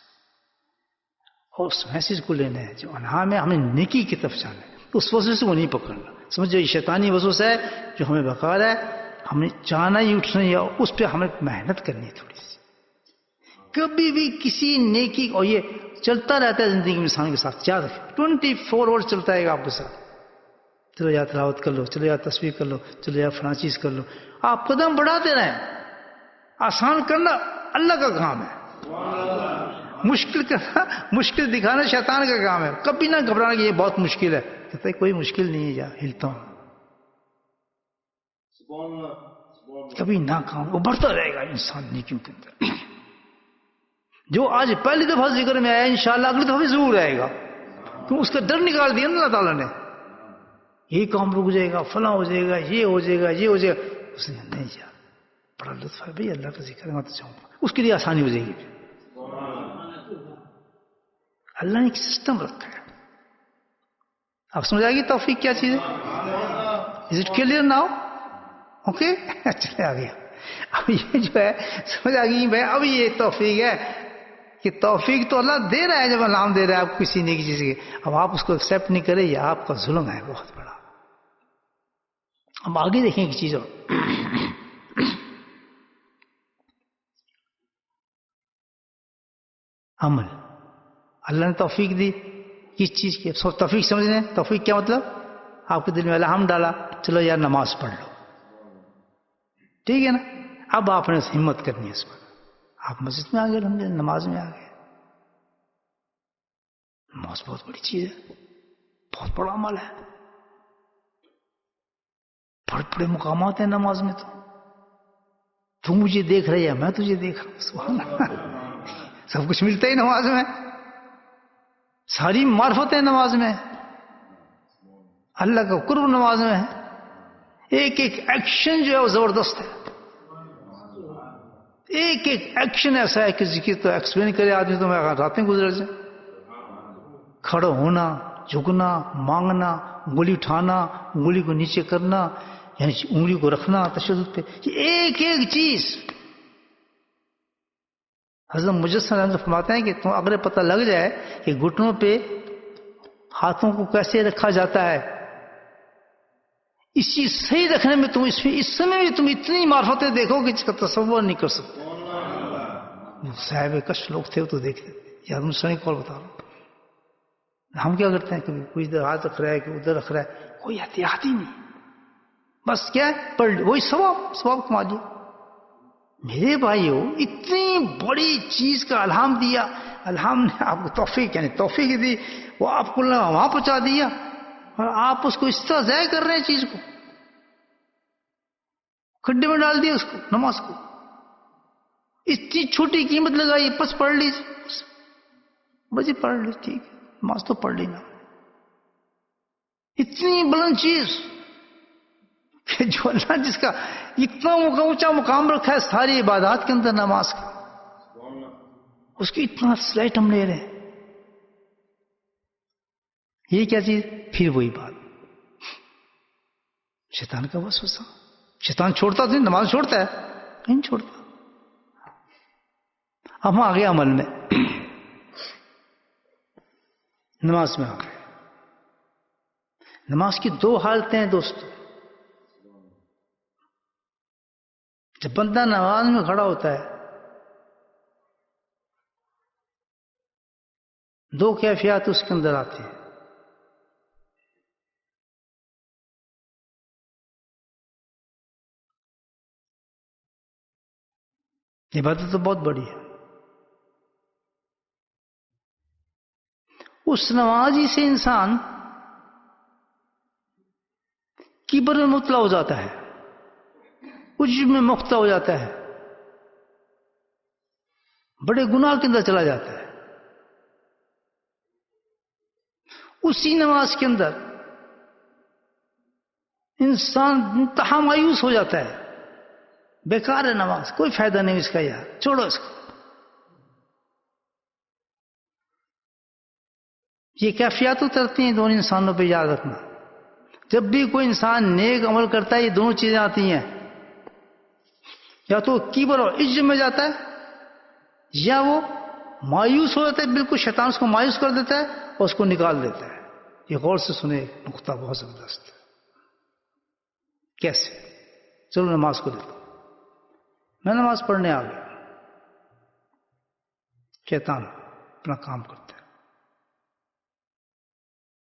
اور اس میسج کو لینا ہے جو الہام ہے، ہمیں نیکی کی طرف جانا ہے، تو اس وسوسے سے وہ نہیں پکڑنا، سمجھو یہ شیطانی وسوسہ ہے جو ہمیں بکا رہا ہے، ہمیں جانا ہی اٹھنا ہی، اس پہ ہمیں محنت کرنی ہے تھوڑی سی، کبھی بھی کسی نیکی، اور یہ چلتا رہتا ہے زندگی میں انسان کے ساتھ، یاد رکھیں 24 آور چلتا ہے گا آپ کے ساتھ، چلو یا تلاوت کر لو، چلو یا تسبیح کر لو، چلو یا فلاں چیز کر لو، آپ قدم بڑھاتے رہیں، آسان کرنا اللہ کا کام ہے، مشکل کرنا، مشکل دکھانا شیطان کا کام ہے، کبھی نہ گھبرانا کہ یہ بہت مشکل ہے، کہتا ہے کوئی مشکل نہیں ہے، یا ہلتا ہوں، کبھی نہ کام، وہ بڑھتا رہے گا انسان نیکیوں کے اندر، جو آج پہلی دفعہ ذکر میں آیا انشاءاللہ اگلی دفعہ بھی ضرور آئے گا، تو اس کا ڈر نکال دیا اللہ تعالیٰ نے، یہ کام رک جائے گا، فلاں ہو جائے گا، یہ ہو جائے گا، یہ ہو جائے گا، اس نے نہیں کیا، بڑا لطف ہے بھائی اللہ کا ذکر، میں تو چاہوں گا اس کے لیے آسانی ہو جائے گی، اللہ نے ایک سسٹم رکھا ہے، آپ سمجھ آئے گی توفیق کیا چیز ہے؟ Is it clear now? Okay چلے آ گیا، اب یہ جو ہے سمجھ آ گئی بھائی، اب یہ توفیق ہے کہ توفیق تو اللہ دے رہا ہے، جب نام دے رہا ہے آپ کسی نیکی چیز کے، اب آپ اس کو ایکسپٹ نہیں کرے، یہ آپ کا ظلم ہے بہت بڑا۔ اب آگے دیکھیں ایک چیز اور، عمل، اللہ نے توفیق دی کس چیز کی، توفیق سمجھ رہے ہیں؟ توفیق کیا مطلب؟ آپ کے دل میں الہام ڈالا، چلو یار نماز پڑھ لو، ٹھیک ہے نا، اب آپ نے ہمت کرنی ہے اس پر، آپ مسجد میں آ گئے، الحمدللہ نماز میں آ گئے، نماز بہت بڑی چیز ہے، بہت بڑا عمل ہے، بڑے بڑے مقامات ہیں نماز میں، تو مجھے دیکھ رہی ہے، میں تجھے دیکھ رہا ہوں، سبحان اللہ، سب کچھ ملتا ہی نماز میں، ساری معرفتیں نماز میں، اللہ کا قرب نماز میں ہے، ایک ایک ایکشن جو ہے وہ زبردست ہے، ایک ایک ایکشن ایسا ہے کہ ذکر تو ایکسپلین کرے آدمی تو میں راتیں گزر جائیں، کھڑا ہونا، جھکنا، مانگنا، انگلی اٹھانا، انگلی کو نیچے کرنا، یعنی انگلی کو رکھنا تشدد پہ، یہ ایک ایک چیز حضرت مجسم علیہ وسلم فرماتے ہیں کہ تم اگر پتہ لگ جائے کہ گھٹنوں پہ ہاتھوں کو کیسے رکھا جاتا ہے، اس چیز صحیح رکھنے میں تم اس سمے میں تم اتنی معرفتیں دیکھو کہ جس کا تصور نہیں کر سکتے۔ صاحب کش لوگ تھے تو دیکھتے، یا تم صحیح کال بتا رہا ہوں، ہم کیا کرتے ہیں کبھی کوئی ادھر ہاتھ رکھ رہا ہے، کوئی ادھر رکھ رہا ہے، کوئی احتیاط ہی نہیں، بس کیا ہے پڑھ وہی ثواب کما لیا۔ میرے بھائیو اتنی بڑی چیز کا الہام دیا، اللہ نے آپ کو توفیق یعنی توفیق دی، وہ آپ کو وہاں پہنچا دیا اور آپ اس کو اس طرح ضائع کر رہے ہیں، چیز کو کھڈے میں ڈال دیا اس کو، نماز کو اتنی چھوٹی قیمت لگائی، بس پڑھ لی، بس یہ پڑھ لی، ٹھیک ہے نماز تو پڑھ لی نا، اتنی بلند چیز کہ جو اللہ جس کا اتنا اونچا مقام رکھا ہے ساری عبادات کے اندر نماز کا، اس کی اتنا سلائٹ ہم لے رہے ہیں. یہ کیا چیز؟ پھر وہی بات شیطان کا وسوسہ. شیطان چھوڑتا تو نہیں، نماز چھوڑتا ہے نہیں چھوڑتا. اب ہم آگے عمل میں، نماز میں آگے. نماز کی دو حالتیں ہیں دوستو. جب بندہ نماز میں کھڑا ہوتا ہے دو کیفیات اس کے اندر آتی ہیں. عبادت تو بہت بڑی ہے. اس نمازی سے انسان کبر میں مبتلا ہو جاتا ہے، عجب میں مبتلا ہو جاتا ہے، بڑے گناہ کے اندر چلا جاتا ہے. اسی نماز کے اندر انسان انتہا مایوس ہو جاتا ہے، بیکار ہے نماز، کوئی فائدہ نہیں اس کا، یار چھوڑو اس کو. یہ کیفیات اترتی ہیں دونوں انسانوں پہ، یاد رکھنا. جب بھی کوئی انسان نیک عمل کرتا ہے یہ دونوں چیزیں آتی ہیں، یا تو کبر اور عجب میں جاتا ہے، یا وہ مایوس ہو جاتا ہے، بالکل شیطان اس کو مایوس کر دیتا ہے اور اس کو نکال دیتا ہے. یہ غور سے سنے، نقطہ بہت زبردست ہے. کیسے؟ چلو نماز کو دیکھو. میں نماز پڑھنے آ گیا، شیطان اپنا کام کرتا ہے.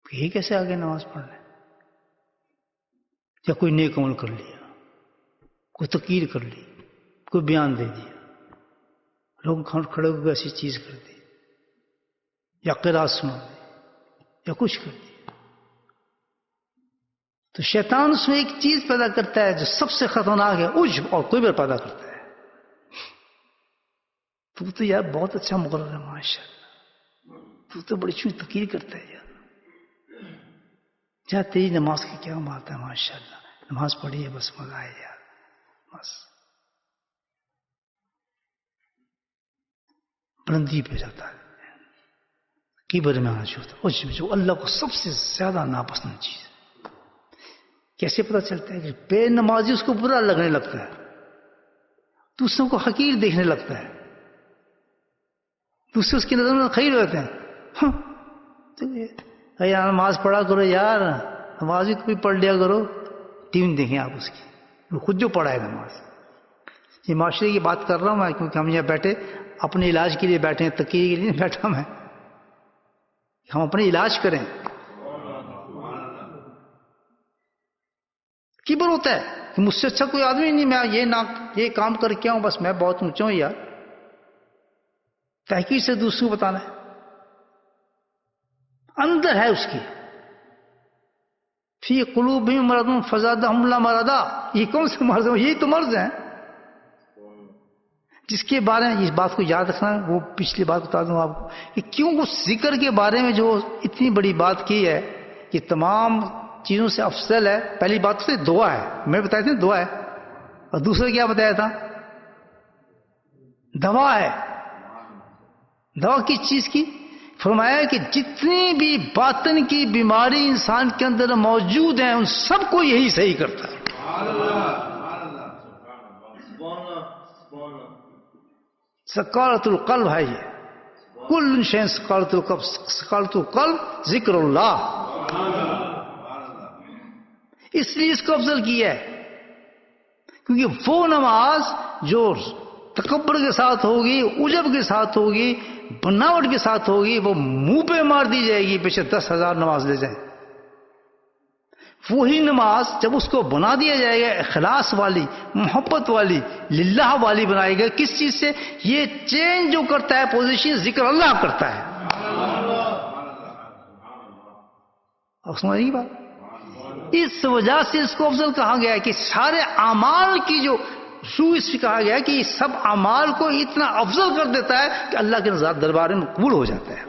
یہ کیسے آ گیا نماز پڑھنے؟ یا کوئی نیک عمل کر لیا، کوئی تقریر کر لی، کوئی بیان دے دیا، لوگ کھڑے ہو کے ایسی چیز کر دی، یا قرات سنا دی، یا کچھ کر دیا. تو شیطان اس میں ایک چیز پیدا کرتا ہے جو سب سے خطرناک ہے، عجب اور کبر پیدا کرتا ہے. تو یار بہت اچھا مقرر ہے ماشاء اللہ، تو بڑی چیز تقریر کرتا ہے یار، جا تیری نماز کی کیا بات ہے، ماشاء اللہ نماز پڑھی ہے بس مزہ ہے یار. بس بلندی پہ جاتا ہے، کبر میں آنا چھوڑتا ہے، جو اللہ کو سب سے زیادہ ناپسند چیز. کیسے پتہ چلتا ہے کہ بے نمازی اس کو برا لگنے لگتا ہے، دوسروں کو حقیر دیکھنے لگتا ہے، دوسرے اس کی نظر میں خیر ہوتے ہیں. یار نماز پڑھا کرو یار، نماز بھی کوئی پڑھ لیا کرو. ٹیم دیکھیں آپ اس کی، وہ خود جو پڑھا ہے نماز. یہ معاشرے کی بات کر رہا ہوں میں، کیونکہ ہم یہاں بیٹھے اپنے علاج کے لیے بیٹھے ہیں، تقریر کے لیے نہیں بیٹھا میں. ہم اپنے علاج کریں. کبر ہوتا ہے کہ مجھ سے اچھا کوئی آدمی نہیں، میں یہ کام کر کے آؤں، بس میں بہت اونچا ہوں یار. تحقیق سے دوسروں کو بتانا ہے، اندر ہے اس کی. فی قلوبہم مرض فزادہم اللہ مرضا. یہ کون سے مرض ہیں؟ یہی تو مرض ہیں جس کے بارے میں اس بات کو یاد رکھنا. وہ پچھلی بات بتا دوں آپ کو کہ کیوں اس ذکر کے بارے میں جو اتنی بڑی بات کی ہے کہ تمام چیزوں سے افضل ہے. پہلی بات تو دعا ہے، میں بتایا تھا دعا ہے، اور دوسرا کیا بتایا تھا؟ دوا ہے. دوا کس چیز کی؟ فرمایا کہ جتنی بھی باطن کی بیماری انسان کے اندر موجود ہیں ان سب کو یہی صحیح کرتا ہے. سکارت القلب ہے یہ. کل شے سکارت القلب، سکارت القلب ذکر اللہ. اس لیے اس کو افضل کیا ہے کیونکہ وہ نماز جو تکبر کے ساتھ ہوگی، عجب کے ساتھ ہوگی، بناوٹ کے ساتھ ہوگی، وہ منہ پہ مار دی جائے گی، پیچھے 10,000 نماز لے جائیں. وہی نماز جب اس کو بنا دیا جائے گا اخلاص والی، محبت والی، للہ والی بنائے گا، کس چیز سے؟ یہ چینج جو کرتا ہے پوزیشن ذکر اللہ کرتا ہے. اور سمجھیں گی بات؟ اس وجہ سے اس کو افضل کہا گیا ہے کہ سارے اعمال کی جو روح اس سے کہا گیا ہے کہ یہ سب اعمال کو اتنا افضل کر دیتا ہے کہ اللہ کے نظر دربار میں مقبول ہو جاتا ہے.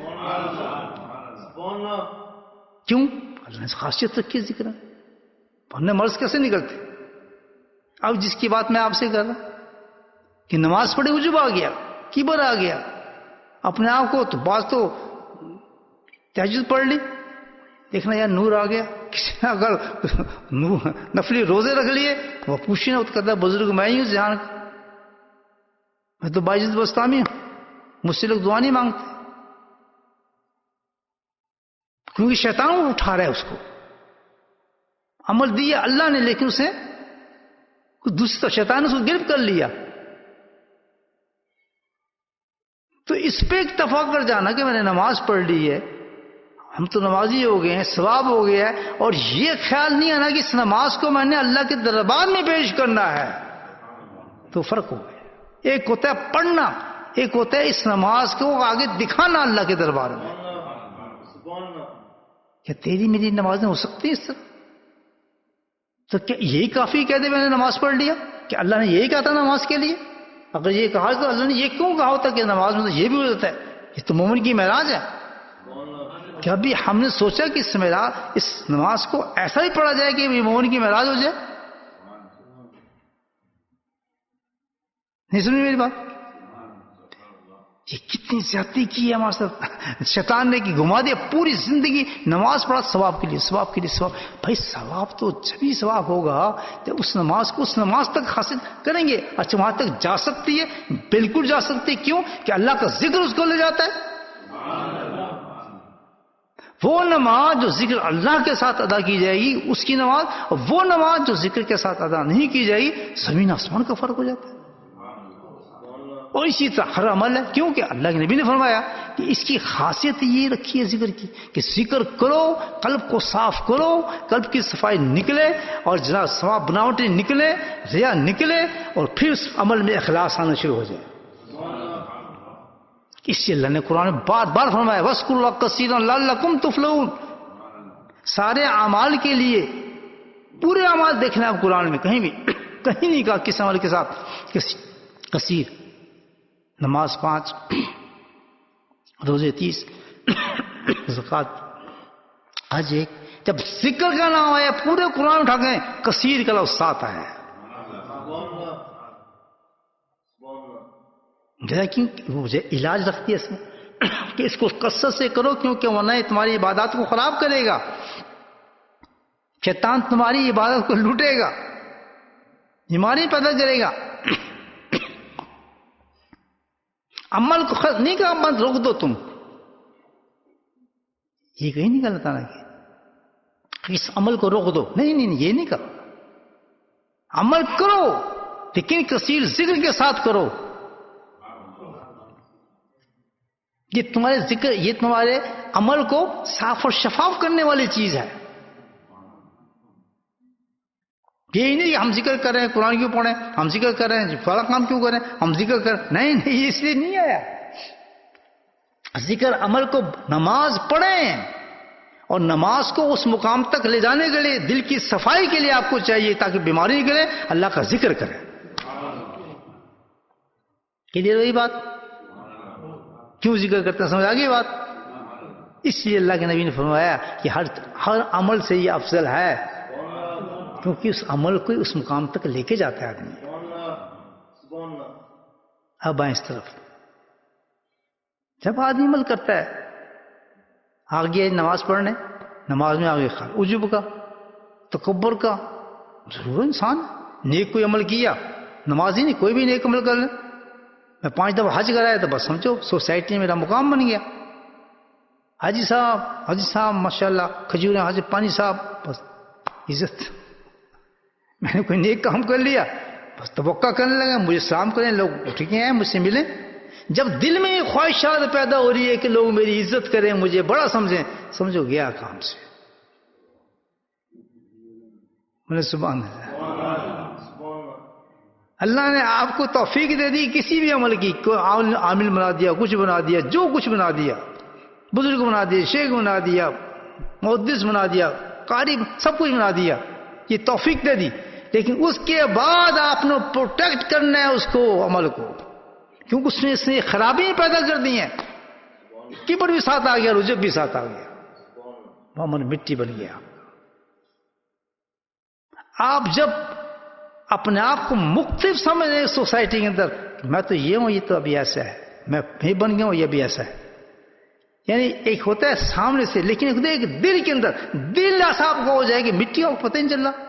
کیوں؟ اللہ نے خاصیت رکھی ہے ذکر. ورنہ مرض کیسے نکلتے؟ اب جس کی بات میں آپ سے کر رہا ہوں کہ نماز پڑھے عجب آ گیا، کبر آ گیا اپنے آپ کو، تو بعض تو تہجد پڑھ لی، دیکھنا یار نور آ گیا. کسی نے اگر نفلی روزے رکھ لیے وہ پوچھنا، وہ کہتا ہے بزرگ میں ہی ہوں جہاں کا، میں تو باعزت بستامی ہوں، مجھ سے لوگ دعا نہیں مانگتے. کیونکہ شیطان اٹھا رہا ہے اس کو. عمل دیا اللہ نے لیکن اسے دوسری طرف شیطان نے اس کو گرفت کر لیا. تو اس پہ اتفاق کر جانا کہ میں نے نماز پڑھ لی ہے، ہم تو نمازی ہو گئے ہیں، ثواب ہو گیا ہے، اور یہ خیال نہیں آنا کہ اس نماز کو میں نے اللہ کے دربار میں پیش کرنا ہے، تو فرق ہو گیا. ایک ہوتا ہے پڑھنا، ایک ہوتا ہے اس نماز کو آگے دکھانا اللہ کے دربار میں. کیا تیری میری نمازیں ہو سکتی ہیں اس طرح؟ تو کیا یہی کافی کہہ دے میں نے نماز پڑھ لیا؟ کہ اللہ نے یہی کہا تھا نماز کے لیے؟ اگر یہ کہا تو اللہ نے یہ کیوں کہا ہوتا کہ نماز میں تو یہ بھی ہو جاتا ہے؟ یہ تو مومن کی معراج ہے. کیا ابھی ہم نے سوچا کہ اس نماز کو ایسا ہی پڑھا جائے کہ مومن کی معراج ہو جائے؟ نہیں سنی میری بات؟ یہ کتنی زیادتی کی ہے ہمارے ساتھ شیطان نے کہ گھما دیا پوری زندگی نماز پڑھا ثواب کے لیے، ثواب کے لیے ثواب. بھائی ثواب تو جبھی ثواب ہوگا جب اس نماز کو اس نماز تک حاصل کریں گے. اچھا وہاں تک جا سکتی ہے؟ بالکل جا سکتی ہے. کیوں؟ کہ اللہ کا ذکر اس کو لے جاتا ہے. وہ نماز جو ذکر اللہ کے ساتھ ادا کی جائے گی اس کی نماز، اور وہ نماز جو ذکر کے ساتھ ادا نہیں کی جائے گی، زمین آسمان کا فرق ہو جاتا ہے. اور اسی طرح ہر عمل ہے. کیونکہ اللہ کے نبی نے فرمایا کہ اس کی خاصیت یہ رکھی ہے ذکر کی کہ ذکر کرو، قلب کو صاف کرو، قلب کی صفائی نکلے، اور جناب ثواب بناوٹی نکلے، ریا نکلے، اور پھر اس عمل میں اخلاص آنا شروع ہو جائے. اس سے اللہ نے قرآن میں بار بار فرمایا وَاذْكُرُوا اللَّهَ كَثِيرًا لَعَلَّكُمْ تُفْلِحُونَ. سارے اعمال کے لیے پورے اعمال دیکھنا ہے قرآن میں، کہیں نہیں کہا کس عمل کے ساتھ کثیر. نماز 5، روزے 30، زکوٰۃ، حج 1. جب ذکر کا نام آیا پورے قرآن اٹھا گئے، کثیر کا لفظ ساتھ آیا. مجھے علاج رکھتی ہے اس میں کہ اس کو کثرت سے کرو، کیونکہ ورنہ یہ تمہاری عبادات کو خراب کرے گا. شیطان تمہاری عبادت کو لوٹے گا، بیماری پیدا کرے گا. عمل کو نہیں کہا بند روک دو تم، یہ کہیں نہیں کہا اللہ تعالیٰ کہ اس عمل کو روک دو. نہیں یہ نہیں کہا. عمل کرو لیکن کثیر ذکر کے ساتھ کرو. یہ تمہارے ذکر، یہ تمہارے عمل کو صاف اور شفاف کرنے والی چیز ہے. یہی نہیں کہ ہم ذکر کر رہے ہیں قرآن کیوں پڑھیں، ہم ذکر کر رہے ہیں فلاں کام کیوں کریں، ہم ذکر کر، نہیں یہ اس لیے نہیں آیا. ذکر عمل کو نماز پڑھیں، اور نماز کو اس مقام تک لے جانے کے لیے دل کی صفائی کے لیے آپ کو چاہیے تاکہ بیماری نکلے، اللہ کا ذکر کریں. کلیئر وہی بات؟ کیوں ذکر کرتے ہیں؟ سمجھ آ گئی بات؟ اس لیے اللہ کے نبی نے فرمایا کہ ہر عمل سے یہ افضل ہے، کیونکہ اس عمل کو اس مقام تک لے کے جاتا ہے آدمی. اب آئیں اس طرف. جب آدمی عمل کرتا ہے، آگے نماز پڑھنے، نماز میں آگے خیال عجب کا، تکبر کا. ضرور انسان نیک کوئی عمل کیا، نماز ہی نہیں کوئی بھی نیک عمل کر لیں. میں 5 دفعہ حج کرایا تو بس سمجھو سوسائٹی میں میرا مقام بن گیا. حاجی صاحب ماشاءاللہ کھجوریں حاجی پانی صاحب، بس عزت. میں نے کوئی نیک کام کر لیا بس توقع کرنے لگا مجھے سلام کریں، لوگ اٹھ کے آئیں مجھ سے ملیں. جب دل میں یہ خواہشات پیدا ہو رہی ہے کہ لوگ میری عزت کریں، مجھے بڑا سمجھیں، سمجھو گیا کام سے. بولے سبحان اللہ. اللہ نے آپ کو توفیق دے دی کسی بھی عمل کی. کوئی عامل بنا دیا, کچھ بنا دیا, جو کچھ بنا دیا, بزرگ بنا دیا, شیخ بنا دیا, محدث بنا دیا, قاری, سب کچھ بنا دیا, یہ توفیق دے دی. لیکن اس کے بعد آپ نے پروٹیکٹ کرنا ہے اس کو, عمل کو, کیونکہ اس نے خرابیاں پیدا کر دی ہیں. کبر بھی ساتھ آ گیا, رجب بھی ساتھ آ گیا, وہ عمل مٹی بن گیا. آپ جب اپنے آپ کو مختلف سمجھ رہے سوسائٹی کے اندر, میں تو یہ ہوں, یہ تو ابھی ایسا ہے, میں بھی بن گیا ہوں, یہ بھی ایسا ہے. یعنی ایک ہوتا ہے سامنے سے, لیکن ایک دل کے اندر, دل ایسا آپ کو ہو جائے کہ مٹی کو پتہ نہیں چل رہا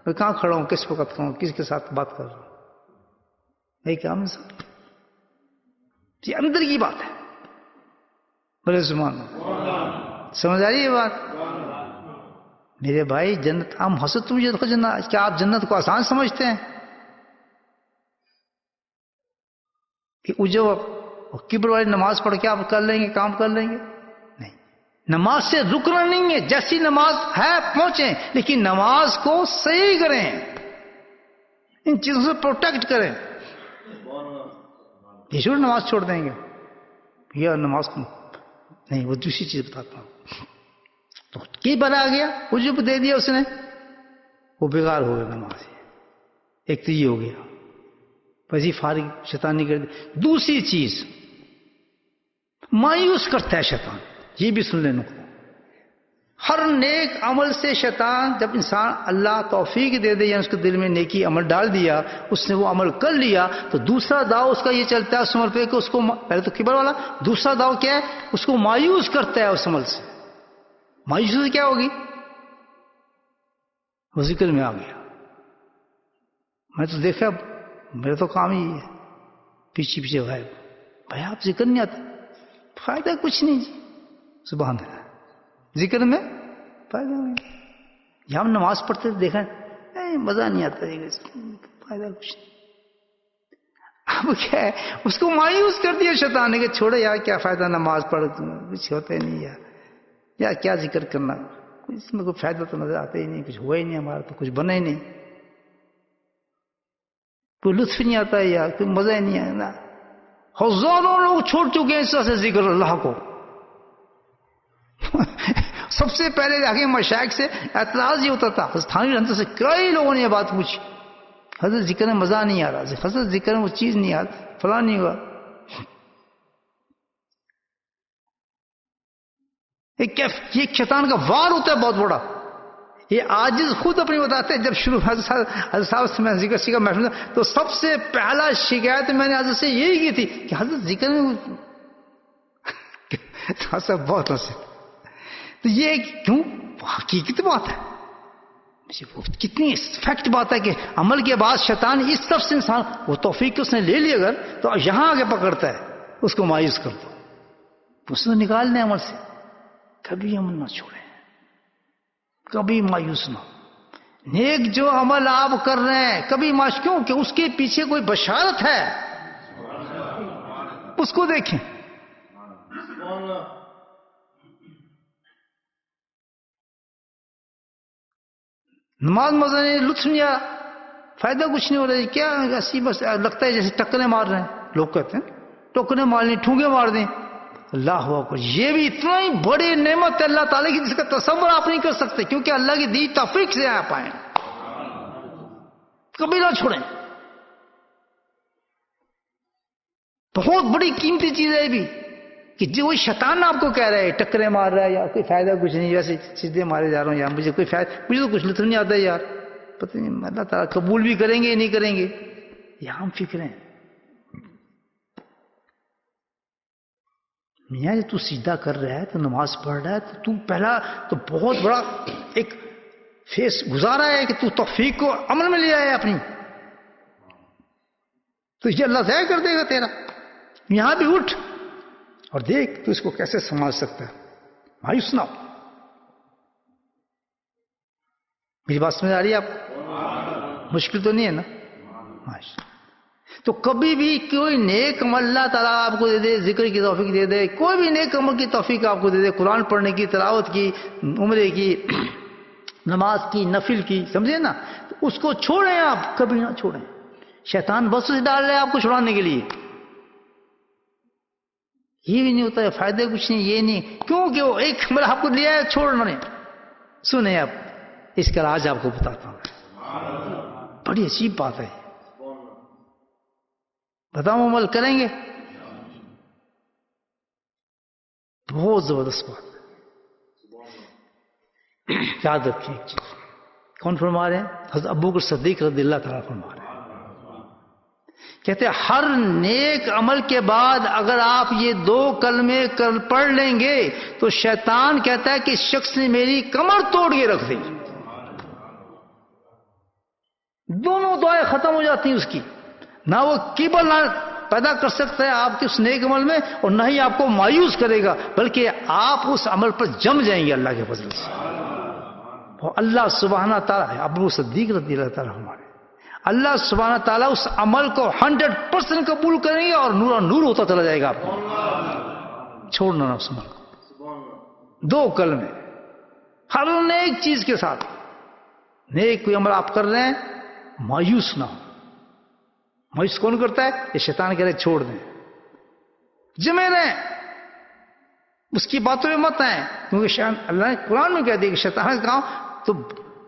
میں کہاں کھڑا ہوں, کس وقت کھڑا ہوں, کس کے ساتھ بات کر رہا ہوں. نہیں کام یہ اندر کی بات ہے. بولے سبحان اللہ. سمجھ آ رہی ہے یہ بات میرے بھائی؟ جنت ہم حسد تم یہ جنت, کیا آپ جنت کو آسان سمجھتے ہیں کہ جو کبر والی نماز پڑھ کے آپ کر لیں گے, کام کر لیں گے؟ نہیں, نماز سے رکنا نہیں ہے. جیسی نماز ہے پہنچیں, لیکن نماز کو صحیح کریں, ان چیزوں سے پروٹیکٹ کریں. یہ شروع نماز چھوڑ دیں گے, یہ نماز کو نہیں, وہ دوسری چیز بتاتا ہوں. تو کی بنا گیا, عجب دے دیا اس نے, وہ بیکار ہو گیا نماز. ایک تو یہ ہو گیا, بس یہ فارغ شیطانی کر دی. دوسری چیز مایوس کرتا ہے شیطان. یہ بھی سن لیں نقطہ, ہر نیک عمل سے شیطان, جب انسان اللہ توفیق دے دے یا اس کے دل میں نیکی عمل ڈال دیا, اس نے وہ عمل کر لیا, تو دوسرا داؤ اس کا یہ چلتا ہے اس عمل پہ کہ اس کو, پہلے تو کبر والا, دوسرا داؤ کیا ہے, اس کو مایوس کرتا ہے اس عمل سے. مایوسی کیا ہوگی؟ وہ ذکر میں آ گیا. میں تو دیکھا, میرا تو کام ہی ہے پیچھے پیچھے غائب. بھائی آپ ذکر نہیں آتا, فائدہ کچھ نہیں جی. سبحان اللہ, ذکر میں فائدہ نہیں. یہ ہم نماز پڑھتے دیکھا مزہ نہیں آتا, فائدہ کچھ نہیں. اب کیا ہے, اس کو مایوس کر دیا شیطان نے کہ چھوڑے یار, کیا فائدہ نماز پڑھ, کچھ ہوتا ہی نہیں یار, یا کیا ذکر کرنا, اس میں کوئی فائدہ تو نظر آتا ہی نہیں, کچھ ہوا ہی نہیں ہمارا, تو کچھ بنا ہی نہیں, کوئی لطف نہیں آتا ہے یار, کوئی مزہ ہی نہیں آیا نا. ہزاروں لوگ چھوڑ چکے ہیں اس طرح سے ذکر اللہ کو. سب سے پہلے جا کے مشائخ سے اعتراض یہ ہوتا تھا, تھانوی رحمت سے کئی لوگوں نے یہ بات پوچھی, حضرت ذکر میں مزہ نہیں آ رہا, حضرت ذکر میں وہ چیز نہیں آ رہی, فلاں نہیں ہوا. یہ شیطان کا وار ہوتا ہے بہت بڑا. یہ عاجز خود اپنی بتاتے ہیں, جب شروع حضرت صاحب سے میں ذکر سیکھا محفل, تو سب سے پہلا شکایت میں نے حضرت سے یہی کی تھی کہ حضرت ذکر میں سب بہت ہنسے. تو یہ کیوں حقیقت بات ہے, کتنی فیکٹ بات ہے کہ عمل کے بعد شیطان اس طرف سے انسان, وہ توفیق اس نے لے لی اگر, تو یہاں آگے پکڑتا ہے, اس کو مایوس کر دو, اس نے نکالنے عمل سے. کبھی عمل نہ چھوڑیں, کبھی مایوس نہ. نیک جو عمل آپ کر رہے ہیں کبھی مایوس کیوں, کہ اس کے پیچھے کوئی بشارت ہے, اس کو دیکھیں. نماز مزہ نہیں, لطف نہیں آیا, فائدہ کچھ نہیں ہو رہا ہے, کیا ایسی بس لگتا ہے جیسے ٹکریں مار رہے ہیں. لوگ کہتے ہیں ٹکریں مارنی, ٹھونگے مار دیں. اللہ اکبر, یہ بھی اتنا ہی بڑی نعمت ہے اللہ تعالیٰ کی جس کا تصور آپ نہیں کر سکتے, کیونکہ اللہ کی دی توفیق سے آپ آئیں. کبھی نہ چھوڑیں, بہت بڑی قیمتی چیز ہے یہ بھی, کہ جو شیطان آپ کو کہہ رہا ہے ٹکریں مار رہا ہے یا کوئی فائدہ کچھ نہیں, ویسے سیدھے مارے جا رہا ہوں یار, مجھے کوئی فائدہ, مجھے تو کچھ لطف نہیں آتا ہے یار, پتہ نہیں اللہ تعالیٰ قبول بھی کریں گے یا نہیں کریں گے, یہ ہم فکریں. میاں تو سیدھا کر رہا ہے, تو نماز پڑھ رہا ہے, تو پہلا تو بہت بڑا ایک فیس گزارا ہے کہ تو توفیق کو عمل میں لے آیا اپنی, تو یہ اللہ ضائع کر دے گا تیرا. یہاں بھی اٹھ اور دیکھ تو اس کو کیسے سنبھال سکتا ہے. مایوس نہ ہو. میری بات سمجھ آ رہی ہے آپ کو؟ مشکل تو نہیں ہے نا. تو کبھی بھی کوئی نیک عمل اللہ تعالیٰ آپ کو دے دے, ذکر کی توفیق دے دے, کوئی بھی نیک عمل کی توفیق آپ کو دے دے, قرآن پڑھنے کی, تلاوت کی, عمرے کی, نماز کی، نفل کی، سمجھے نا، تو اس کو چھوڑیں آپ، کبھی نہ چھوڑیں. شیطان بس سے ڈال رہے آپ کو چھڑانے کے لیے. یہ بھی نہیں ہوتا ہے، فائدہ کچھ نہیں، یہ نہیں، کیونکہ وہ ایک مرحلہ آپ کو لیا ہے، چھوڑنا نہیں. سنیں آپ، اس کا راز آپ کو بتاتا ہوں. بڑی عجیب بات ہے، بتاؤں عمل کریں گے؟ بہت زبردست بات ہے. یاد رکھیں ایک چیز، کون فرما رہے ہیں؟ حضرت ابوبکر صدیق رضی اللہ تعالیٰ فرما رہے ہیں. کہتے ہیں ہر نیک عمل کے بعد اگر آپ یہ 2 کلمے پڑھ لیں گے تو شیطان کہتا ہے کہ اس شخص نے میری کمر توڑ کے رکھ دی. دونوں دعائیں ختم ہو جاتی ہیں اس کی. نہ وہ کیبل نہ پیدا کر سکتا ہے آپ کے اس نیک عمل میں، اور نہ ہی آپ کو مایوس کرے گا، بلکہ آپ اس عمل پر جم جائیں گے اللہ کے فضل سے. اور اللہ سبحانہ تعالیٰ، ابو صدیق رضی اللہ تعالیٰ ہمارے، اللہ سبحانہ تعالیٰ اس عمل کو 100% قبول کریں گے، اور نور نور ہوتا چلا جائے گا آپ کو. چھوڑنا نہ اس عمل کو. 2 کلمے ہر نیک چیز کے ساتھ. نیک کوئی عمل آپ کر رہے ہیں، مایوس نہ ہو. مایوس کون کرتا ہے؟ یہ شیطان کہہ رہے چھوڑ دیں. جمے رہیں، اس کی باتوں میں مت آئیں، کیونکہ اللہ نے قرآن میں کہہ دیا کہ شیطان کا کام تو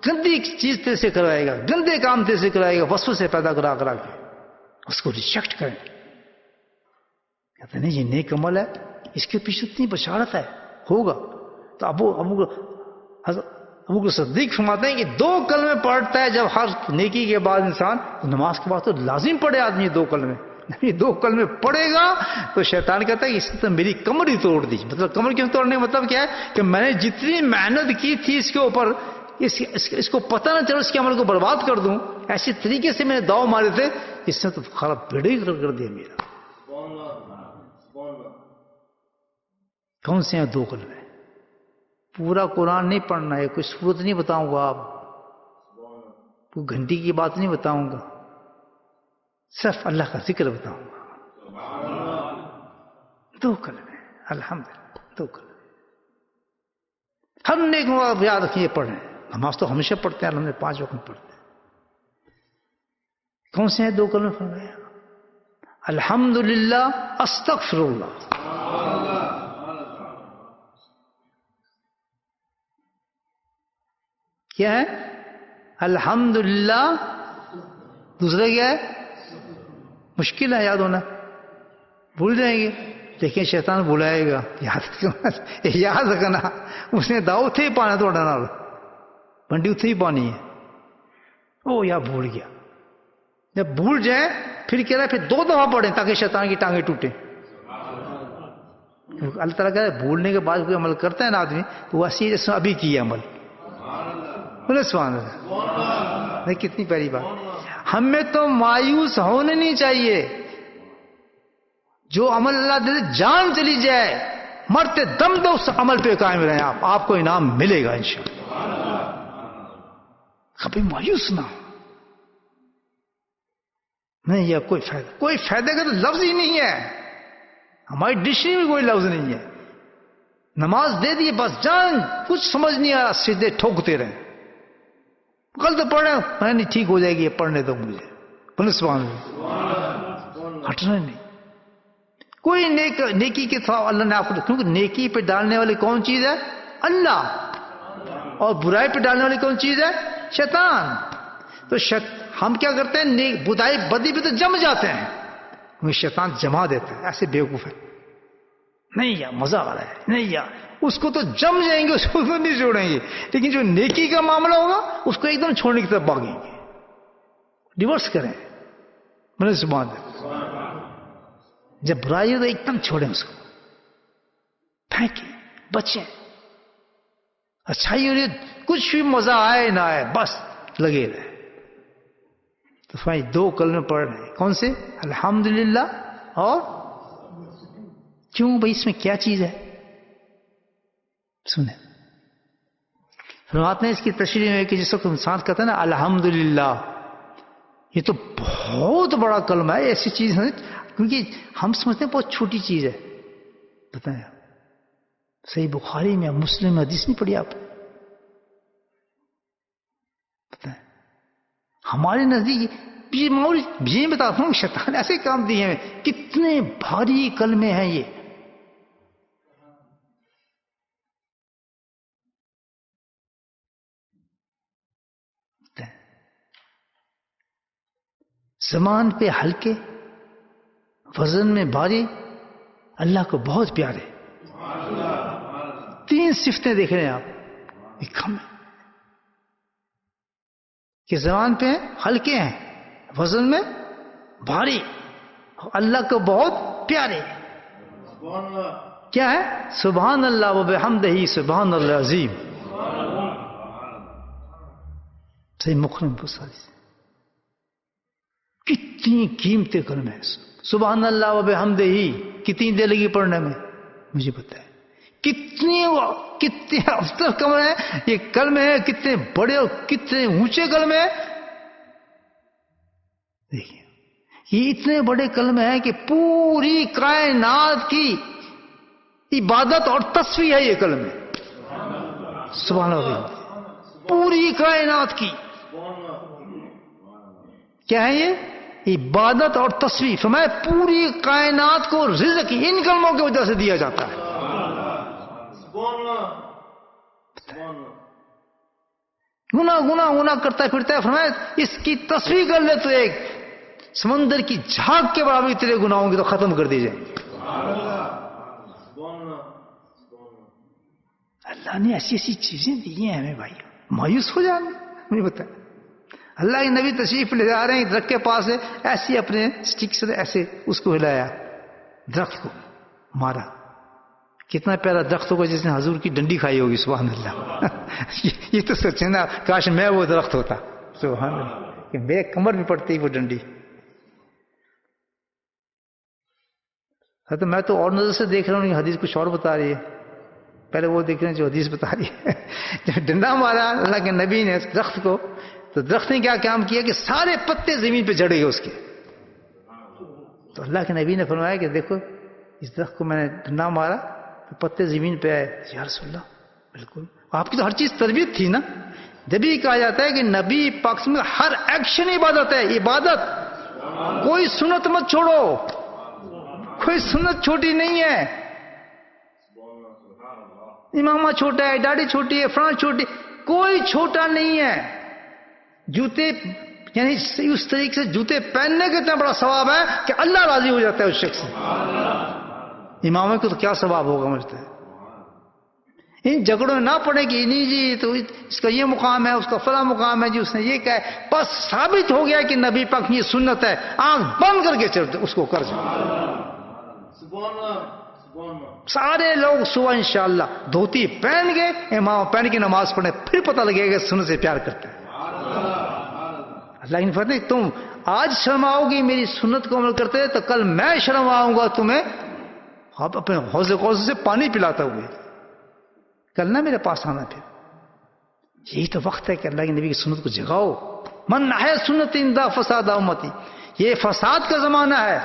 گندی چیز تیرے سے کروائے گا، گندے کام تیرے سے کروائے گا، وسوسے پیدا کرا کرا کے. اس کو ریجیکٹ کریں. کہتے نہیں یہ نیک عمل ہے، اس کے پیچھے اتنی بشارت ہے، ہوگا. تو ابو صدیق فرماتے ہیں کہ 2 کلمے پڑھتا ہے جب ہر نیکی کے بعد انسان، نماز کے بعد تو لازم پڑھے آدمی 2 کلمے. یہ 2 کلمے پڑھے گا تو شیطان کہتا ہے کہ اس نے تو میری کمر ہی توڑ دی. مطلب کمر کیوں توڑنے کا مطلب کیا ہے؟ کہ میں نے جتنی محنت کی تھی اس کے اوپر، اس کو پتہ نہ چلے اس کے عمل کو برباد کر دوں، ایسے طریقے سے میں نے داؤ مارے تھے، اس نے تو خراب بیڑے ہی کر دیا میرا. کون سے ہیں 2 کلمے؟ پورا قرآن نہیں پڑھنا ہے، کوئی سورت نہیں بتاؤں گا، آپ کوئی گھنٹی کی بات نہیں بتاؤں گا، صرف اللہ کا ذکر بتاؤں گا. 2 کلمے، الحمدللہ 2 کلمے. ہم نیک یاد رکھیے پڑھیں. نماز تو ہمیشہ پڑھتے ہیں، ہم نے 5 وقت میں پڑھتے ہیں. کون سے ہیں 2 کلمے فرمایا؟ الحمدللہ، استغفر اللہ. کیا ہے؟ الحمدللہ. دوسرا کیا ہے؟ مشکل ہے یاد ہونا، بھول جائیں گے، لیکن شیطان بلائے گا. یاد رکھنا، اس نے داؤ تھے پانا تو ڈانا بنڈی اتنے ہی پانی ہے. او یا بھول گیا. جب بھول جائے پھر کہہ رہا ہے پھر 2 دفعہ پڑھیں تاکہ شیطان کی ٹانگیں ٹوٹیں. اللہ تعالیٰ کہہ رہا ہے بھولنے کے بعد کوئی عمل کرتا ہے نا آدمی تو وہ ایسی جیسے ابھی کیا عمل. سبحان اللہ. کتنی پیاری بات. ہمیں تو مایوس ہونے نہیں چاہیے. جو عمل اللہ دے جان چلی جائے، مرتے دم دو اس عمل پہ قائم رہیں. آپ کو انعام ملے گا انشاءاللہ. کبھی مایوس نہ ہو. نہیں یہ کوئی فائدہ کا تو لفظ ہی نہیں ہے. ہماری ڈکشنری میں کوئی لفظ نہیں ہے. نماز دے دی بس جان کچھ سمجھ نہیں آ رہا، سیدھے ٹھوکتے رہے. کل تو پڑھ رہے میں نہیں، ٹھیک ہو جائے گی، یہ پڑھنے دو مجھے. سبحان اللہ. ہٹنا نہیں. کوئی نیکی کے ساتھ اللہ نے آپ کو، کیونکہ نیکی پہ ڈالنے والی کون چیز ہے؟ اللہ. اور برائی پہ ڈالنے والی کون چیز ہے؟ شیطان. تو ہم کیا کرتے ہیں؟ بدائی بدی پہ تو جم جاتے ہیں، کیونکہ شیطان جما دیتا ہے. ایسے بیوقوف ہے، نہیں یار مزہ آ رہا ہے، نہیں یار اس کو تو جم جائیں گے، اس کو تو نہیں چھوڑیں گے. لیکن جو نیکی کا معاملہ ہوگا اس کو ایک دم چھوڑنے کی طرف بھاگیں گے. ڈیورس کریں. میں نے زبان دے جب برائی ہو تو ایک دم چھوڑیں، اس کو پھینکیں، بچیں. اچھائی ہو رہی کچھ بھی مزہ آئے نہ آئے بس لگے رہے. تو بھائی 2 کلمے پڑھ رہے ہیں. کون سے؟ الحمدللہ. اور کیوں بھائی اس میں کیا چیز ہے؟ سنیں. فرماتے ہیں اس کی تشریح میں کہ جس وقت انسان کہتا ہے نا الحمدللہ، یہ تو بہت بڑا کلمہ ہے. ایسی چیز ہے کیونکہ ہم سمجھتے ہیں بہت چھوٹی چیز ہے. بتائیں صحیح بخاری میں مسلم میں حدیث نہیں پڑھی آپ؟ ہمارے نزدیک یہ مولوی یہ بتاتا ہوں شیطان ایسے کام دیے ہیں کتنے بھاری کلمے ہیں یہ. زبان پہ ہلکے، وزن میں بھاری، اللہ کو بہت پیارے. 3 صفتیں دیکھ رہے ہیں آپ کم ہے کہ زبان پہ ہلکے ہیں، وزن میں بھاری، اللہ کو بہت پیارے. کیا ہے؟ سبحان اللہ و بحمدہ سبحان اللہ عظیم. صحیح مخرم کو ساری کتنی قیمتی کلمہ ہے. سبحان اللہ و بحمدہ کتنی دیر لگی پڑھنے میں مجھے پتا ہے. کتنے افضل کلمہ ہے یہ، کلمے ہیں کتنے بڑے اور کتنے اونچے کلمے ہیں. دیکھیے یہ اتنے بڑے کلمے ہیں کہ پوری کائنات کی عبادت اور تصفیہ ہے یہ کلمے. سبحان اللہ. پوری کائنات کی کیا ہے یہ؟ عبادت اور تصفیہ. فرمایا پوری کائنات کو رزق ان کلموں کی وجہ سے دیا جاتا ہے. گناہ کرتا پھرتا ہے. فرمایا اس کی تصفیہ کر لے تو ایک سمندر کی جھاگ کے برابر تیرے گناہوں کی تو ختم کر دی جائے. اللہ نے ایسی ایسی چیزیں دی ہیں ہمیں بھائی، مایوس ہو جانا. مجھے بتا اللہ کے نبی تشریف لے جا رہے ہیں درخت کے پاس ہے، ایسے اپنے سٹک سے ایسے اس کو ہلایا، درخت کو مارا. کتنا پیارا درخت ہوگا جس نے حضور کی ڈنڈی کھائی ہوگی. سبحان اللہ. یہ تو سچ ہے نا، کاش میں وہ درخت ہوتا. سبحان اللہ کہ میرے کمر میں پڑتی وہ ڈنڈی. تو میں تو اور نظر سے دیکھ رہا ہوں کہ حدیث کچھ اور بتا رہی ہے. پہلے وہ دیکھ رہے ہیں جو حدیث بتا رہی ہے. جب ڈنڈا مارا اللہ کے نبی نے اس درخت کو، تو درخت نے کیا کام کیا کہ سارے پتے زمین پہ جڑے گئے اس کے. تو اللہ کے نبی نے فرمایا کہ دیکھو اس درخت کو میں نے ڈنڈا مارا تو پتے زمین پہ آئے. یا رسول اللہ بالکل آپ کی تو ہر چیز تربیت تھی نا. جب یہ کہا جاتا ہے کہ نبی پاک میں ہر ایکشن عبادت ہے. عبادت کوئی سنت مت چھوڑو، کوئی سنت چھوٹی نہیں ہے. امامہ چھوٹا ہے، داڑھی چھوٹی ہے، فرانس چھوٹی، کوئی چھوٹا نہیں ہے. جوتے یعنی اس طریقے سے جوتے پہننے کا اتنا بڑا ثواب ہے کہ اللہ راضی ہو جاتا ہے اس شخص سے. اماموں کو تو کیا ثواب ہوگا مجھتے ہیں. ان جھگڑوں میں نہ پڑے کہ نہیں جی تو اس کا یہ مقام ہے، اس کا فلاں مقام ہے، جی اس نے یہ کہا ہے. بس ثابت ہو گیا کہ نبی پاک یہ سنت ہے، آنکھ بند کر کے چلتے اس کو کر جاؤ. سارے لوگ صبح انشاءاللہ دھوتی پہن گئے، امام پہن کے نماز پڑھنے، پھر پتہ لگے گا سنت سے پیار کرتے ہیں. اللہ کی فرماتے ہیں تم آج شرماؤ گی میری سنت کو عمل کرتے تو کل میں شرماؤں گا تمہیں آپ اپنے حوض کوثر سے پانی پلاتا ہوئے. کل نہ میرے پاس آنا. پھر یہی تو وقت ہے کہ اللہ کے نبی کی سنت کو جگاؤ. من ہے سنت اندہ فساد امتی، یہ فساد کا زمانہ ہے.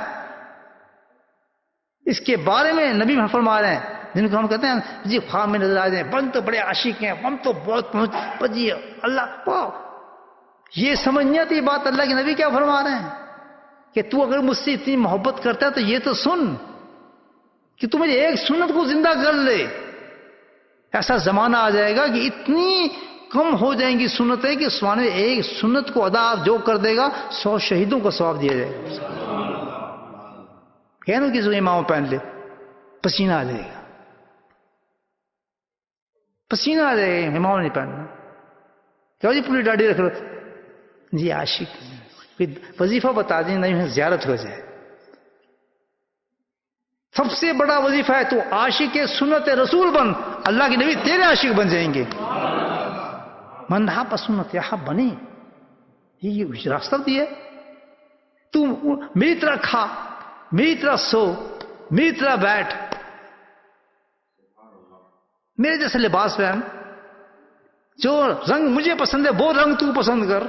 اس کے بارے میں نبی فرما رہے ہیں جن کو ہم کہتے ہیں جی خواب میں نظر آ جائیں ہم تو بڑے عاشق ہیں، ہم تو بہت پہنچ جی اللہ واہ. یہ سمجھ نہیں آتی بات. اللہ کے نبی کیا فرما رہے ہیں کہ تو اگر مجھ سے اتنی محبت کرتا ہے تو یہ تو سن کہ تو میری ایک سنت کو زندہ کر لے. ایسا زمانہ آ جائے گا کہ اتنی کم ہو جائیں گی سنتیں کہ سوانے ایک سنت کو ادا جو کر دے گا 100 شہیدوں کا ثواب دیا جائے گا. کہنا کسی امام پہن لے پسینہ آ جائے گا، پسینہ آ جائے گا. امام نہیں پہننا کیا جی پوری داڑھی رکھ لو جی عاشق. وظیفہ بتا دیں نہیں زیارت ہو جائے. سب سے بڑا وظیفہ ہے تو عاشق سنت رسول بن، اللہ کے نبی تیرے عاشق بن جائیں گے. من حب سنت یحب بنی، یہ راستہ دیا. تو میری طرح کھا، میری طرح سو، میری طرح بیٹھ، میرے جیسے لباس پہن، جو رنگ مجھے پسند ہے وہ رنگ تو پسند کر،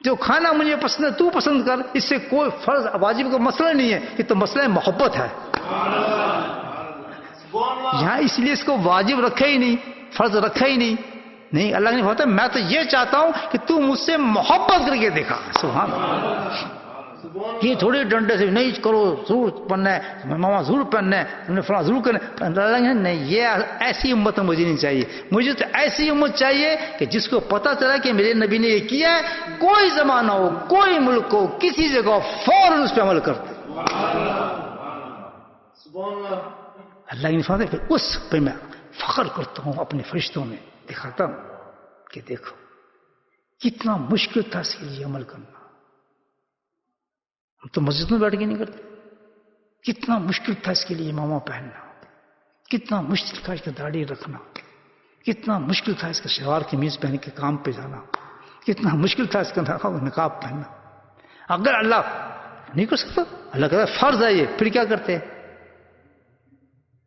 جو کھانا مجھے پسند ہے تو پسند کر. اس سے کوئی فرض واجب کا مسئلہ نہیں ہے، یہ تو مسئلہ محبت ہے. یہاں اس لیے اس کو واجب رکھا ہی نہیں، فرض رکھا ہی نہیں. نہیں، اللہ نہیں ہوتا، میں تو یہ چاہتا ہوں کہ تو مجھ سے محبت کر کے دیکھا. سبحان اللہ. یہ تھوڑی ڈنڈے سے نہیں کرو، ضرور پڑھنا ہے، ماما ضرور پڑھنا ہے، تم نے فلاں ضرور کرنا ہے. اللہ نہیں، یہ ایسی امت مجھے نہیں چاہیے. مجھے تو ایسی امت چاہیے کہ جس کو پتا چلا کہ میرے نبی نے یہ کیا ہے، کوئی زمانہ ہو، کوئی ملک ہو، کسی جگہ ہو، فوراً اس پہ عمل کرتے. اللہ کی نفاذ ہے. پھر اس پہ میں فخر کرتا ہوں، اپنے فرشتوں میں دکھاتا ہوں کہ دیکھو کتنا مشکل تھا اس کے لیے عمل کرنا. ہم تو مسجد میں بیٹھ کے نہیں کرتے. کتنا مشکل تھا اس کے لیے امامہ پہننا، کتنا مشکل تھا اس کا داڑھی رکھنا، کتنا مشکل تھا اس کا شلوار قمیض پہن کے کام پہ جانا، کتنا مشکل تھا اس کا نقاب پہننا. اگر اللہ نہیں کر سکتا، اللہ کہتا ہے فرض ہے یہ، پھر کیا کرتے ہیں؟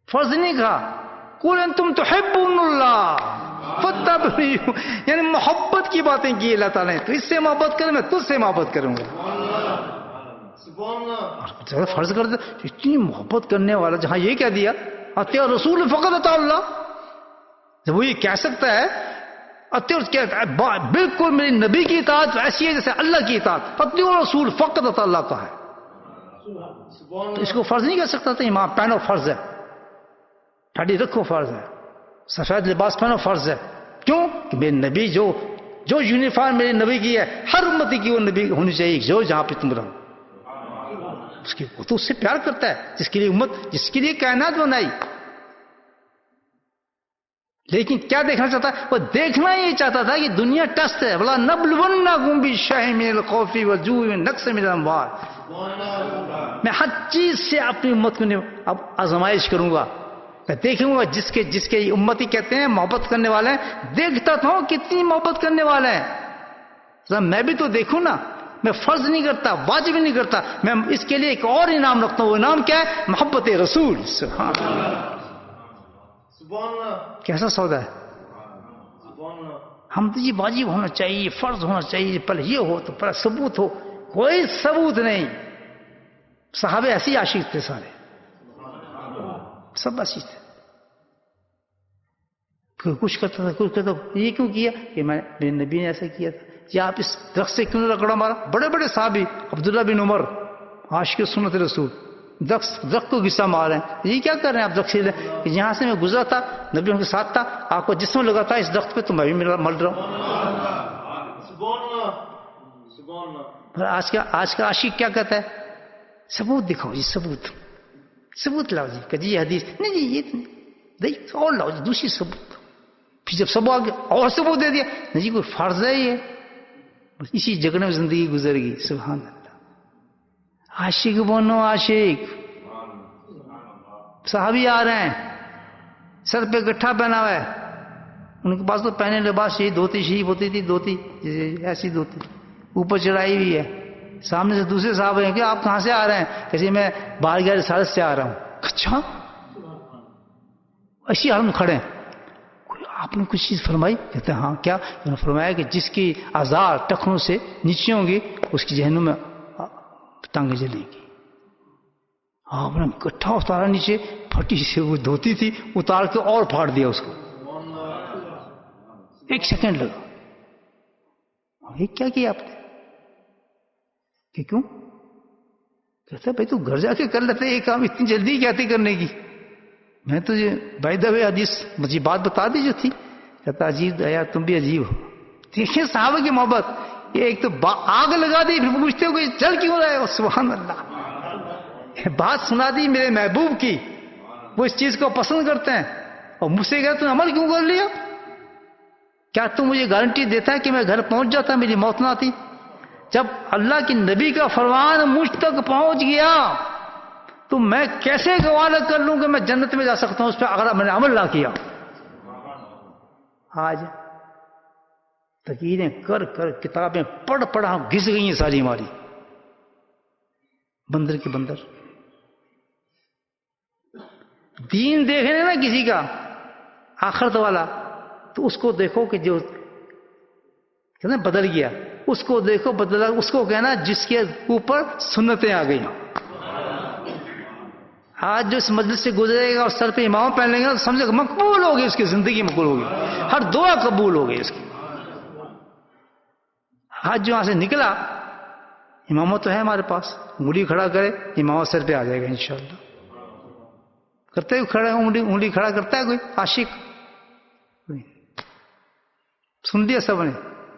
فرض نہیں کہا، قل انتم تحبون اللہ فاتبعوا، یعنی محبت کی باتیں کی اللہ تعالیٰ نے. تو اس سے محبت کریں، میں تجھ سے محبت کروں گا. فرض کر دے. اتنی محبت کرنے والا جہاں یہ کہہ دیا اطیع رسول فقط اطاع اللہ، جب وہ یہ کہہ سکتا ہے بالکل میری نبی کی اطاعت ایسی ہے جیسے اللہ کی اطاعت، اطیع رسول فقط اطاع اللہ کا ہے، تو اس کو فرض نہیں کہہ سکتا تھا. امام پہنو فرض ہے، ٹھاڈی رکھو فرض ہے، سفید لباس پہنو فرض ہے. کیوں کہ میرے نبی جو یونیفارم میرے نبی کی ہے، ہر امتی کی وہ نبی ہونی چاہیے جو جہاں پہ تم رہو. اس کی وہ تو اس سے پیار کرتا ہے جس کے لیے امت، جس کے لیے کائنات بنائی. لیکن کیا دیکھنا چاہتا ہے؟ وہ دیکھنا یہ چاہتا تھا کہ دنیا ٹیسٹ ہے. بلا نبلونکم بشیء من الخوف والجوع ونقص من الاموال، میں ہر چیز سے اپنی امت کو اب آزمائش کروں گا. میں دیکھوں گا جس کے امتی کہتے ہیں محبت کرنے والے ہیں، دیکھتا تھا کتنی محبت کرنے والے ہیں. میں بھی تو دیکھوں نا. میں فرض نہیں کرتا، واجب نہیں کرتا، میں اس کے لیے ایک اور انعام رکھتا ہوں. وہ انعام کیا ہے؟ محبت رسول. سبحان اللہ، کیسا سودا ہے. ہم تو یہ واجب ہونا چاہیے، فرض ہونا چاہیے، پہلے یہ ہو تو پہلے ثبوت ہو. کوئی ثبوت نہیں. صحابے ایسی عاشق تھے، سارے سب ایسی تھے. کچھ کرتا تھا، کچھ کرتا تھا. یہ کیوں کیا کہ میرے نبی نے ایسا کیا تھا. یا آپ اس درخت سے کیوں رگڑا مارا؟ بڑے بڑے صحابی، عبداللہ بن عمر عاشق سنت رسول، درخت کو غصہ مار رہے ہیں. یہ کیا کر رہے ہیں آپ درخت سے؟ کہ یہاں سے میں گزرا تھا، نبی ان کے ساتھ تھا، آپ کو جسم لگا تھا اس درخت پہ، تو میں بھی مل رہا ہوں. آج کا عاشق کیا کہتا ہے؟ ثبوت دکھاؤ جی، ثبوت لاؤ جی. کہ جی یہ حدیث نہیں جی، یہ اور لاؤ جی دوسری ثبوت. پھر جب سب آگے اور ثبوت دے دیا، نہیں جی کوئی فرض ہے یہ، بس اسی جگڑے میں زندگی گزر گئی. سبحان اللہ. عاشق بنو عاشق. صحابی آ رہے ہیں، سر پہ گٹھا پہنا ہوا ہے، ان کے پاس تو پہنے لباس یہی دھوتی شریف ہوتی تھی، دھوتی ایسی دھوتی اوپر چڑھائی ہوئی ہے. سامنے سے دوسرے صاحب ہیں کہ آپ کہاں سے آ رہے ہیں؟ کیسے میں باہر گیا رسالت سے آ رہا ہوں. اچھا، ایسی حال میں کھڑے ہیں. آپ نے کچھ چیز فرمائی؟ کہتے ہیں ہاں. کیا؟ انہوں نے فرمایا کہ جس کی آزار ٹخنوں سے نیچے ہوں گی اس کی جہنم میں ٹانگیں جلیں گی. آپ نے گٹھا اتارا نیچے، پھٹی سے وہ دھوتی تھی، اتار کے اور پھاڑ دیا اس کو. 1 سیکنڈ لگا. یہ کیا کیا آپ نے؟ کہ کیوں؟ کہتا بھائی تو گھر جا کے کر لیتے یہ کام، اتنی جلدی کیا تھی کرنے کی؟ میں تو بائی دا وے حدیث مجھے بات بتا دی جو تھی. کہتا عجیب ہے یار، تم بھی عجیب ہو. دیکھیں صحابہ کی محبت. یہ ایک تو آگ لگا دی، پھر پوچھتے ہو کہ جل کیوں رہے ہو. سبحان اللہ. بات سنا دی میرے محبوب کی، وہ اس چیز کو پسند کرتے ہیں، اور مجھ سے کہتے تم عمل کیوں کر لیا؟ کیا تم مجھے گارنٹی دیتا ہے کہ میں گھر پہنچ جاتا، میری موت نہ آتی؟ جب اللہ کی نبی کا فرمان مجھ تک پہنچ گیا تو میں کیسے گوارا کر لوں کہ میں جنت میں جا سکتا ہوں اس پہ اگر میں نے عمل نہ کیا. آج تقریریں کر کر، کتابیں پڑھ ہم گھس گئی ہیں ساری ہماری، بندر کے بندر. دین دیکھنے نا کسی کا آخرت والا، تو اس کو دیکھو کہ جو کہتے ہیں بدل گیا، اس کو دیکھو بدلا. اس کو کہنا جس کے اوپر سنتیں آ گئی. آج جو اس مجلس سے گزرے گا اور سر پہ امامہ پہن لیں گے تو سمجھے مقبول ہوگی، اس کی زندگی مقبول ہوگی، ہر دعا قبول ہوگی اس کی. آج جو یہاں سے نکلا امامہ تو ہے ہمارے پاس، انگلی کھڑا کرے امامہ سر پہ آ جائے گا انشاءاللہ. کرتے ہوئے کھڑا انگلی کھڑا کرتا ہے کوئی عاشق؟ سن لیا سب نے.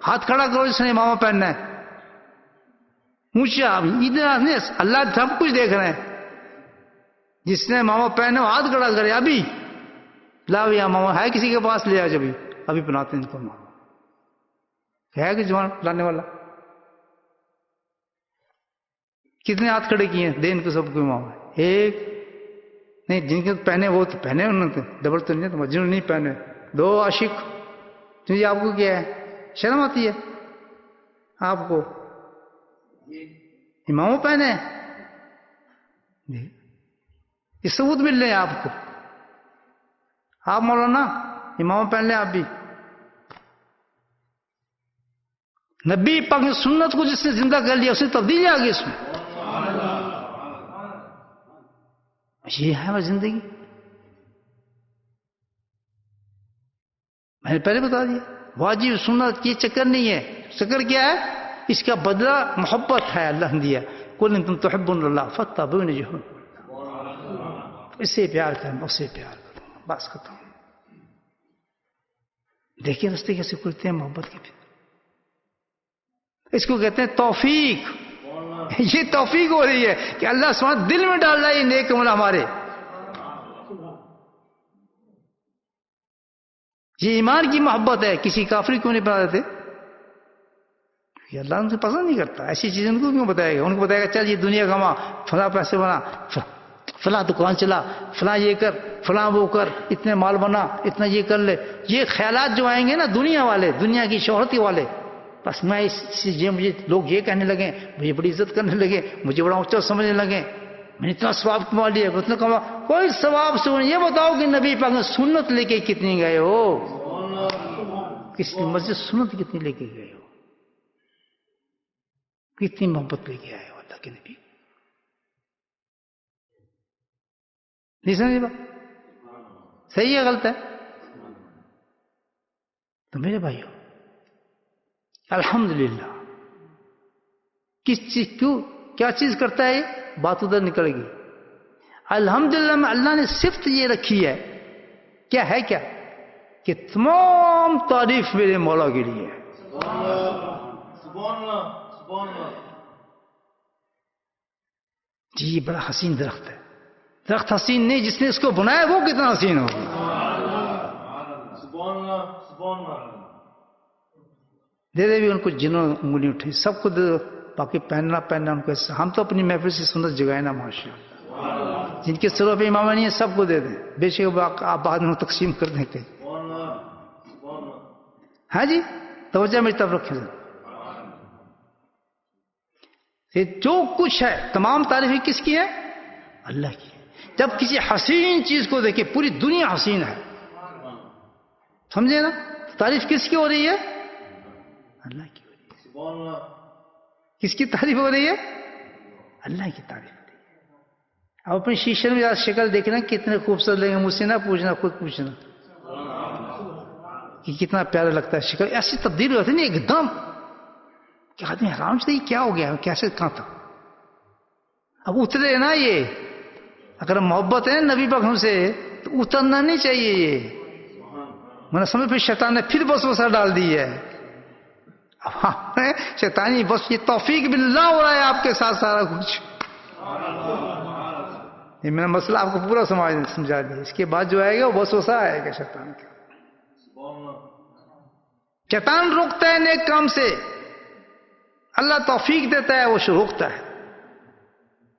ہاتھ کھڑا کرو جس نے امامہ پہننا ہے. اونچا ادھر نہیں، اللہ سب کچھ دیکھ رہے ہیں. جس نے امامہ پہنا ہاتھ کھڑا کرے ابھی. لاؤ یہ امامہ ہے کسی کے پاس، لے آ جب ابھی پہناتے ہیں ان کو امامہ. ہے کہ جوان لانے والا؟ کتنے ہاتھ کھڑے کیے ہیں؟ دے ان کو سب کو امامہ. ایک نہیں، جن کے پہنے وہ تو پہنے انہوں نے، ڈبل تو نہیں ہے، جنہوں نے نہیں پہنے 2 عاشق. جی آپ کو کیا ہے؟ شرم آتی ہے آپ کو؟ اماموں پہنے یہ ثبوت مل رہے ہیں آپ کو. آپ مولانا اماموں پہن لیں آپ بھی. نبی پاک کی سنت کو جس نے زندہ کر لیا اس نے تبدیلی آ گئی اس میں. یہ ہے ہماری زندگی. میں نے پہلے بتا دیا واجب سنت یہ چکر نہیں ہے. چکر کیا ہے؟ اس کا بدلہ محبت ہے اللہ نے دیا. قل ان کنتم تحبون اللہ فاتبعونی یحببکم اللہ. اس سے پیار کرنا، اس سے پیار کرنا، بس ختم. دیکھیے راستے کیسے کھلتے ہیں محبت کے پھر. اس کو کہتے ہیں توفیق. یہ توفیق ہو رہی ہے کہ اللہ سبحانہ دل میں ڈال رہا ہے یہ نیک عمل ہمارے. یہ ایمان کی محبت ہے. کسی کافر کیوں نہیں بنا دیتے؟ اللہ ان سے پسند نہیں کرتا. ایسی چیزیں ان کو کیوں بتائے گا؟ ان کو بتائے گا چل یہ دنیا کما، فلاں پیسے بنا، فلاں دکان چلا، فلاں یہ کر، فلاں وہ کر، اتنے مال بنا، اتنا یہ کر لے. یہ خیالات جو آئیں گے نا دنیا والے، دنیا کی شہرتی والے، بس میں مجھے لوگ یہ کہنے لگے، مجھے بڑی عزت کرنے لگے، مجھے بڑا اونچا سمجھنے لگے، میں نے اتنا ثواب کما لیا، اتنا کما. کوئی ثواب سے یہ بتاؤ کہ نبی پاک نے سنت لے کے کتنی گئے ہو؟ کس مسجد سنت کتنی لے کے گئے ہو؟ کتنی محبت لے کے آئے ہو اللہ کے نبی؟ نہیں سمجھے بات؟ صحیح ہے غلط ہے؟ تو میرے بھائیو الحمدللہ کس چیز کیوں کیا چیز کرتا ہے یہ بات ادھر نکل گئی. الحمدللہ میں اللہ نے صفت یہ رکھی ہے. کیا ہے؟ کیا کہ تمام تعریف میرے مولا کے لیے ہے. جی بڑا حسین درخت ہے. درخت حسین نہیں، جس نے اس کو بنایا وہ کتنا حسین ہوگا. دے دے بھی ان کو جنہوں نے انگلی اٹھی سب کو دے دو. باقی پہننا ان کو. ہم تو اپنی محفل سے سنت جگائے نا ماشاءاللہ. جن کے سروں پہ امامہ نہیں ہے سب کو دے دیں، بے شک آپ بعد میں تقسیم کر دیں کہیں. ہاں جی توجہ میری طرف رکھیں. جو کچھ ہے تمام تعریفیں کس کی ہے؟ اللہ کی. جب کسی حسین چیز کو دیکھیں، پوری دنیا حسین ہے، سمجھے نا؟ تعریف کس کی ہو رہی ہے؟ اللہ کی ہو رہی ہے. کس کی تعریف ہو رہی ہے؟ اللہ کی تعریف ہو رہی ہے. اب اپنی شیشے میں شکل دیکھنا کتنے خوبصورت لگیں، مجھ سے نہ پوچھنا، خود پوچھنا کہ کتنا پیارا لگتا ہے. شکل ایسی تبدیل ہوتی نہیں ایک دم کہ آدمی حیران سے کیا ہو گیا، کیسے کہاں تھا. اب اترے نا یہ، اگر محبت ہے نبی پاک سے تو اترنا نہیں چاہیے. یہ میں نے سمجھ پہ شیطان نے پھر وسوسہ ڈال دی ہے. شیطانی بس یہ توفیق باللہ ہو رہا ہے آپ کے ساتھ سارا کچھ. یہ میں نے مسئلہ آپ کو پورا سمجھا دیا. اس کے بعد جو آئے گا وہ وسوسہ آئے گا شیطان کا. شیطان روکتا ہے نیک کام سے، اللہ توفیق دیتا ہے وہ روکتا ہے.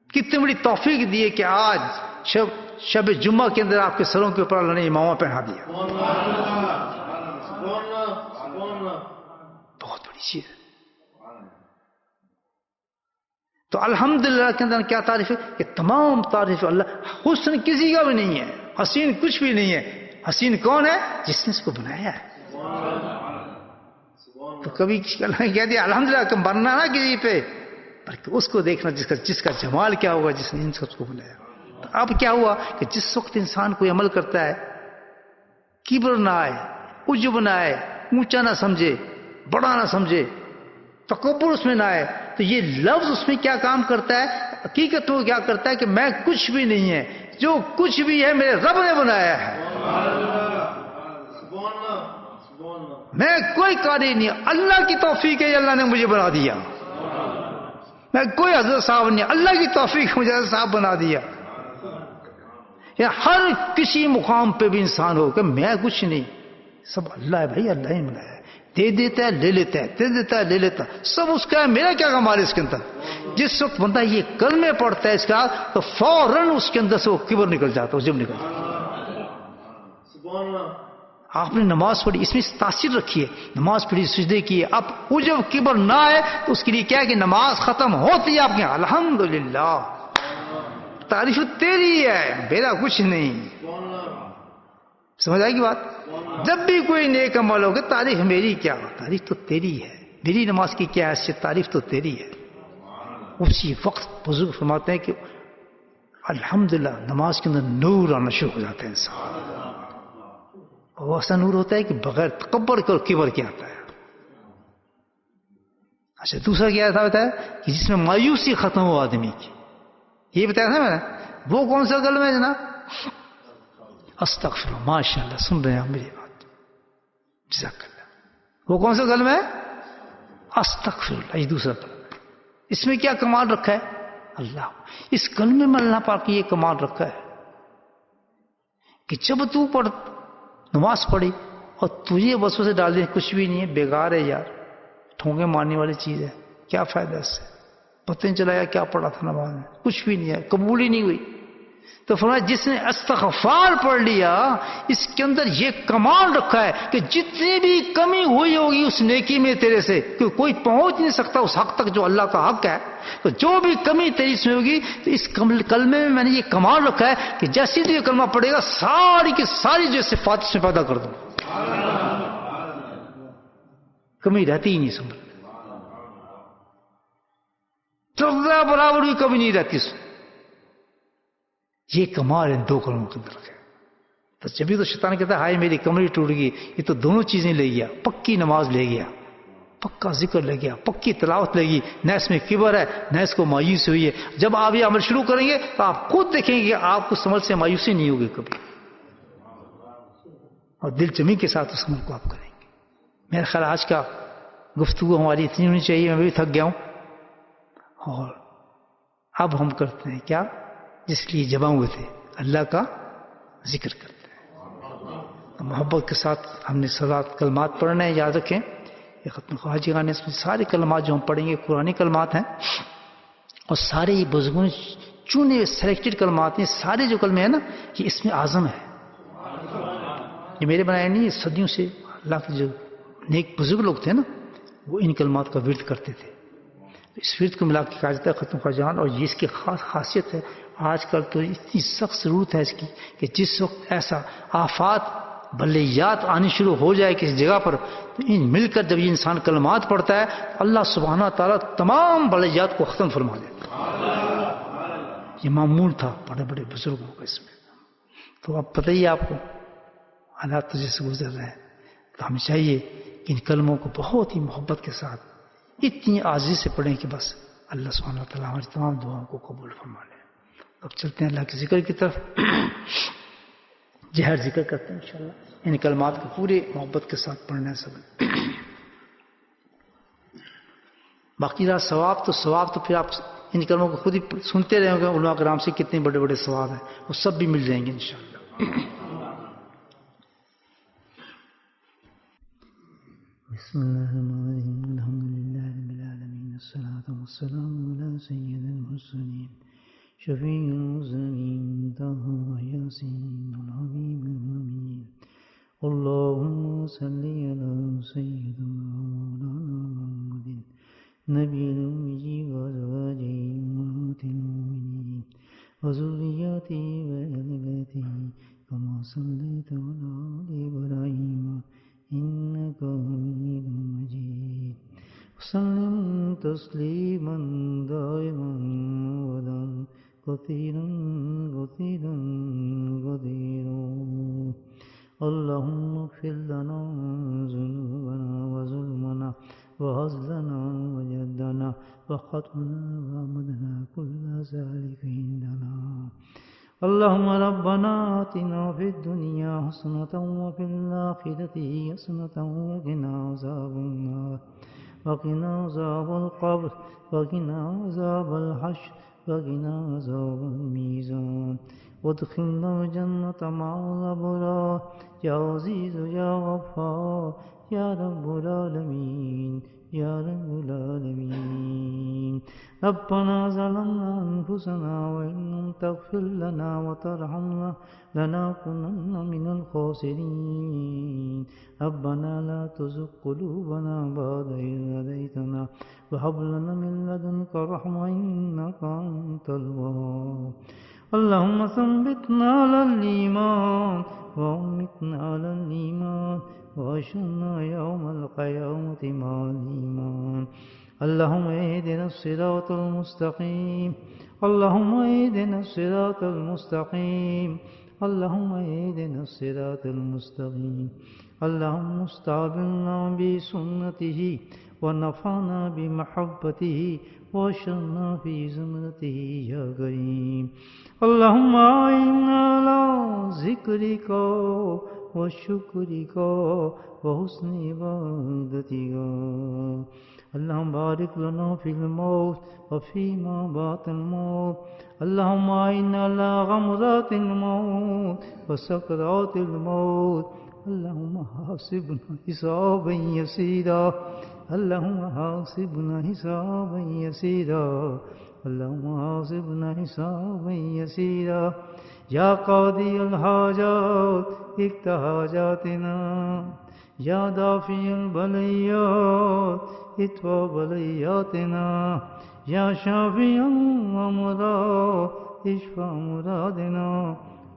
کتنی بڑی توفیق دی ہے کہ آج شب جمعہ کے اندر آپ کے سروں کے اوپر اللہ نے امامہ پہنا دیا. بہت بڑی چیز ہے. تو الحمدللہ کے اندر کیا تعریف ہے کہ تمام تعریف اللہ. حسن کسی کا بھی نہیں ہے، حسین کچھ بھی نہیں ہے. حسین کون ہے؟ جس نے اس کو بنایا ہے. تو کبھی اللہ نے کہہ دیا الحمدللہ کہ مرنا نہ کسی پہ، بلکہ اس کو دیکھنا جس کا جمال کیا ہوگا، جس نے ان سب کو بنایا. اب کیا ہوا کہ جس وقت انسان کوئی عمل کرتا ہے کبر نہ آئے، عجب نہ آئے، اونچا نہ سمجھے، بڑا نہ سمجھے، تکبر اس میں نہ آئے، تو یہ لفظ اس میں کیا کام کرتا ہے؟ حقیقت میں کیا کرتا ہے کہ میں کچھ بھی نہیں ہے، جو کچھ بھی ہے میرے رب نے بنایا ہے، میں کوئی قادر نہیں، اللہ کی توفیق ہے، اللہ نے مجھے بنا دیا، میں کوئی حضرت صاحب نہیں، اللہ کی توفیق مجھے حضرت صاحب بنا دیا۔ یا ہر کسی مقام پہ بھی انسان ہو کہ میں کچھ نہیں، سب اللہ ہے بھائی، اللہ ہی بنایا ہے، دے دیتا ہے لے لیتا ہے، دے دیتا ہے لے لیتا ہے، سب اس کا ہے، میرا کیا کمال ہے اس کے اندر؟ جس وقت بندہ یہ کلمے پڑھتا ہے اس کا تو فوراً اس کے اندر سے وہ کبر نکل جاتا ہے، جب نکل جاتا ہے۔ آپ نے نماز پڑھی، اس میں تاثیر رکھیے، نماز پڑھی، سجدے کیے، اب وہ جب کبر نہ آئے تو اس کے لیے کیا ہے کہ نماز ختم ہوتی ہے آپ کے الحمدللہ تعریف تیری ہے، میرا کچھ نہیں۔ سمجھ آئے گی بات؟ جب بھی کوئی نیک عمل ہوگا تعریف میری کیا، تعریف تو تیری ہے، میری نماز کی کیا حیثیت، تعریف تو تیری ہے۔ اسی وقت بزرگ فرماتے ہیں کہ الحمدللہ نماز کے اندر نور آنا شروع ہو جاتا ہے انسان، وہ ایسا نور ہوتا ہے کہ بغیر تکبر کے اور کبر کے آتا ہے۔ اچھا دوسرا کیا تھا بتایا کہ جس میں مایوسی ختم ہو آدمی کی، یہ بتایا تھا میں نے، وہ کون سا کلمہ ہے جناب؟ استغفر، ماشاء اللہ سن رہے ہیں آپ میری بات، جزاک اللہ۔ وہ کون سا کلمہ ہے؟ استغفر اللہ، یہ دوسرا کلمہ ہے۔ اس میں کیا کمال رکھا ہے؟ اللہ، اس کلمے میں اللہ پاک کی یہ کمال رکھا ہے کہ جب تو نماز پڑھی اور تجھے بسوں سے ڈال دیں کچھ بھی نہیں ہے، بیکار ہے یار، ٹھونگے مارنے والی چیز ہے، کیا فائدہ اس سے، پتہ نہیں چلا کیا پڑھا تھا نماز میں، کچھ بھی نہیں ہے، قبول ہی نہیں ہوئی۔ تو فرمایا جس نے استغفار پڑھ لیا اس کے اندر یہ کمال رکھا ہے کہ جتنی بھی کمی ہوئی ہوگی اس نیکی میں تیرے سے، کہ کوئی پہنچ نہیں سکتا اس حق تک جو اللہ کا حق ہے، تو جو بھی کمی تیری اس میں ہوگی تو اس کلمے میں نے یہ کمال رکھا ہے کہ جیسے تو یہ کلمہ پڑے گا ساری کی ساری جو صفات اس میں پیدا کر دوں، کمی رہتی ہی نہیں، سمجھ ذرہ برابر بھی کمی نہیں رہتی اس میں۔ یہ کمال ان دو کلموں کے اندر ہے۔ تو جبھی تو شیطان کہتا ہے ہائے میری کمری ٹوٹ گئی، یہ تو دونوں چیزیں لے گیا، پکی نماز لے گیا، پکا ذکر لے گیا، پکی تلاوت لے گی، نہ اس میں کبر ہے نہ اس کو مایوسی ہوئی ہے۔ جب آپ یہ عمل شروع کریں گے تو آپ خود دیکھیں گے کہ آپ کو اس عمل سے مایوسی نہیں ہوگی کبھی، اور دل جمی کے ساتھ اس عمل کو آپ کریں گے۔ میرا خیال آج کا گفتگو ہماری اتنی ہونی چاہیے، میں بھی تھک گیا ہوں، اور اب ہم کرتے ہیں کیا جس لیے جمع ہوئے تھے، اللہ کا ذکر کرتے ہیں محبت کے ساتھ۔ ہم نے صلوات کلمات پڑھنے ہیں، یاد رکھیں یہ ختم خواجہ گانے اس میں سارے کلمات جو ہم پڑھیں گے قرآنی کلمات ہیں، اور سارے یہ بزرگوں چنے سلیکٹڈ کلمات ہیں، سارے جو کلمے ہیں نا یہ اس میں اعظم ہے، یہ میرے بنائے نہیں، یہ صدیوں سے اللہ کے جو نیک بزرگ لوگ تھے نا وہ ان کلمات کا ورد کرتے تھے۔ اس ورد کو ملا کے کہا جاتا ہے ختم خواجہ، اور یہ اس کی خاص خاصیت ہے۔ آج کل تو اتنی سخت ضرورت ہے اس کی کہ جس وقت ایسا آفات بلیات آنی شروع ہو جائے کسی جگہ پر، تو ان مل کر جب یہ انسان کلمات پڑھتا ہے اللہ سبحانہ تعالیٰ تمام بلیات کو ختم فرما دیتا ہے۔ یہ معمول تھا بڑے بڑے بزرگوں کا اس میں۔ تو اب پتہ ہی آپ کو حالات تو جیسے گزر رہے ہیں، تو ہمیں چاہیے کہ ان کلموں کو بہت ہی محبت کے ساتھ اتنی عاجزی سے پڑھیں کہ بس اللہ سبحانہ تعالیٰ ہماری تمام دعاؤں کو قبول فرما لے۔ اب چلتے ہیں اللہ کے ذکر کی طرف، جہر ذکر کرتے ہیں انشاءاللہ، ان کلمات کو پورے محبت کے ساتھ پڑھنا ہے سب۔ باقی رہا ثواب تو پھر آپ ان کلموں کو خود ہی سنتے رہیں گے، علماء کرام سے کتنے بڑے بڑے ثواب ہیں وہ سب بھی مل جائیں گے انشاءاللہ۔ بسم اللہ الرحمن الرحیم، الحمدللہ رب العالمین، الصلاۃ والسلام علی سید المرسلین، شفیع المذنبین، طه یاسین الحبیب الامین، اللہم صلی علی سیدنا مولانا محمد نبی الامی وازواجہ امہات المؤمنین وذریاتہ واہل بیتہ کما صلیت علی آل ابراہیم إنك حميد مجيد، وسلم تسليما دائما أبدا كثيرا كثيرا كثيرا. اللهم اغفر لنا ذنوبنا وظلمنا وهزلنا وجدنا وخطنا وعمدنا كل ذلك عندنا. اللهم ربنا آتنا في الدنيا حسنة وفي الآخرة حسنة وقنا عذاب النار وقنا عذاب القبر وقنا عذاب الحشر وقنا عذاب الميزان وادخلنا الجنة مع الأبرار يا عزيز يا غفار يا رب العالمين يا رب العالمين. ربنا ظلمنا أنفسنا وإن لم تغفر لنا وترحمنا لنكونن من الخاسرين. ربنا لا تزغ قلوبنا بعد إذ هديتنا وهب لنا من لدنك رحمة إنك أنت الوهاب. اللهم ثبتنا على الإيمان وأمتنا على الإيمان وأحشرنا يوم القيامة مع الإيمان. اللهم اهدنا الصراط المستقيم اللهم اهدنا الصراط المستقيم اللهم اهدنا الصراط المستقيم. اللهم استعملنا بسنته ونفعنا بمحبته واشرنا في زمرته يا كريم. اللهم أعنا على ذكرك وشكرك وحسن عبادتك. اللهم بارك لنا في الموت وفيما بعد الموت. اللهم أعنا على غمرات الموت وسكرات الموت. اللهم حاسبنا حسابا يسيرا اللهم حاسبنا حسابا يسيرا اللهم حاسبنا حسابا يسيرا. يا قاضي الحاجات اقض حاجاتنا يا دافع البليات ادفع بلياتنا يا شافي الأمراض اشفع مرادنا.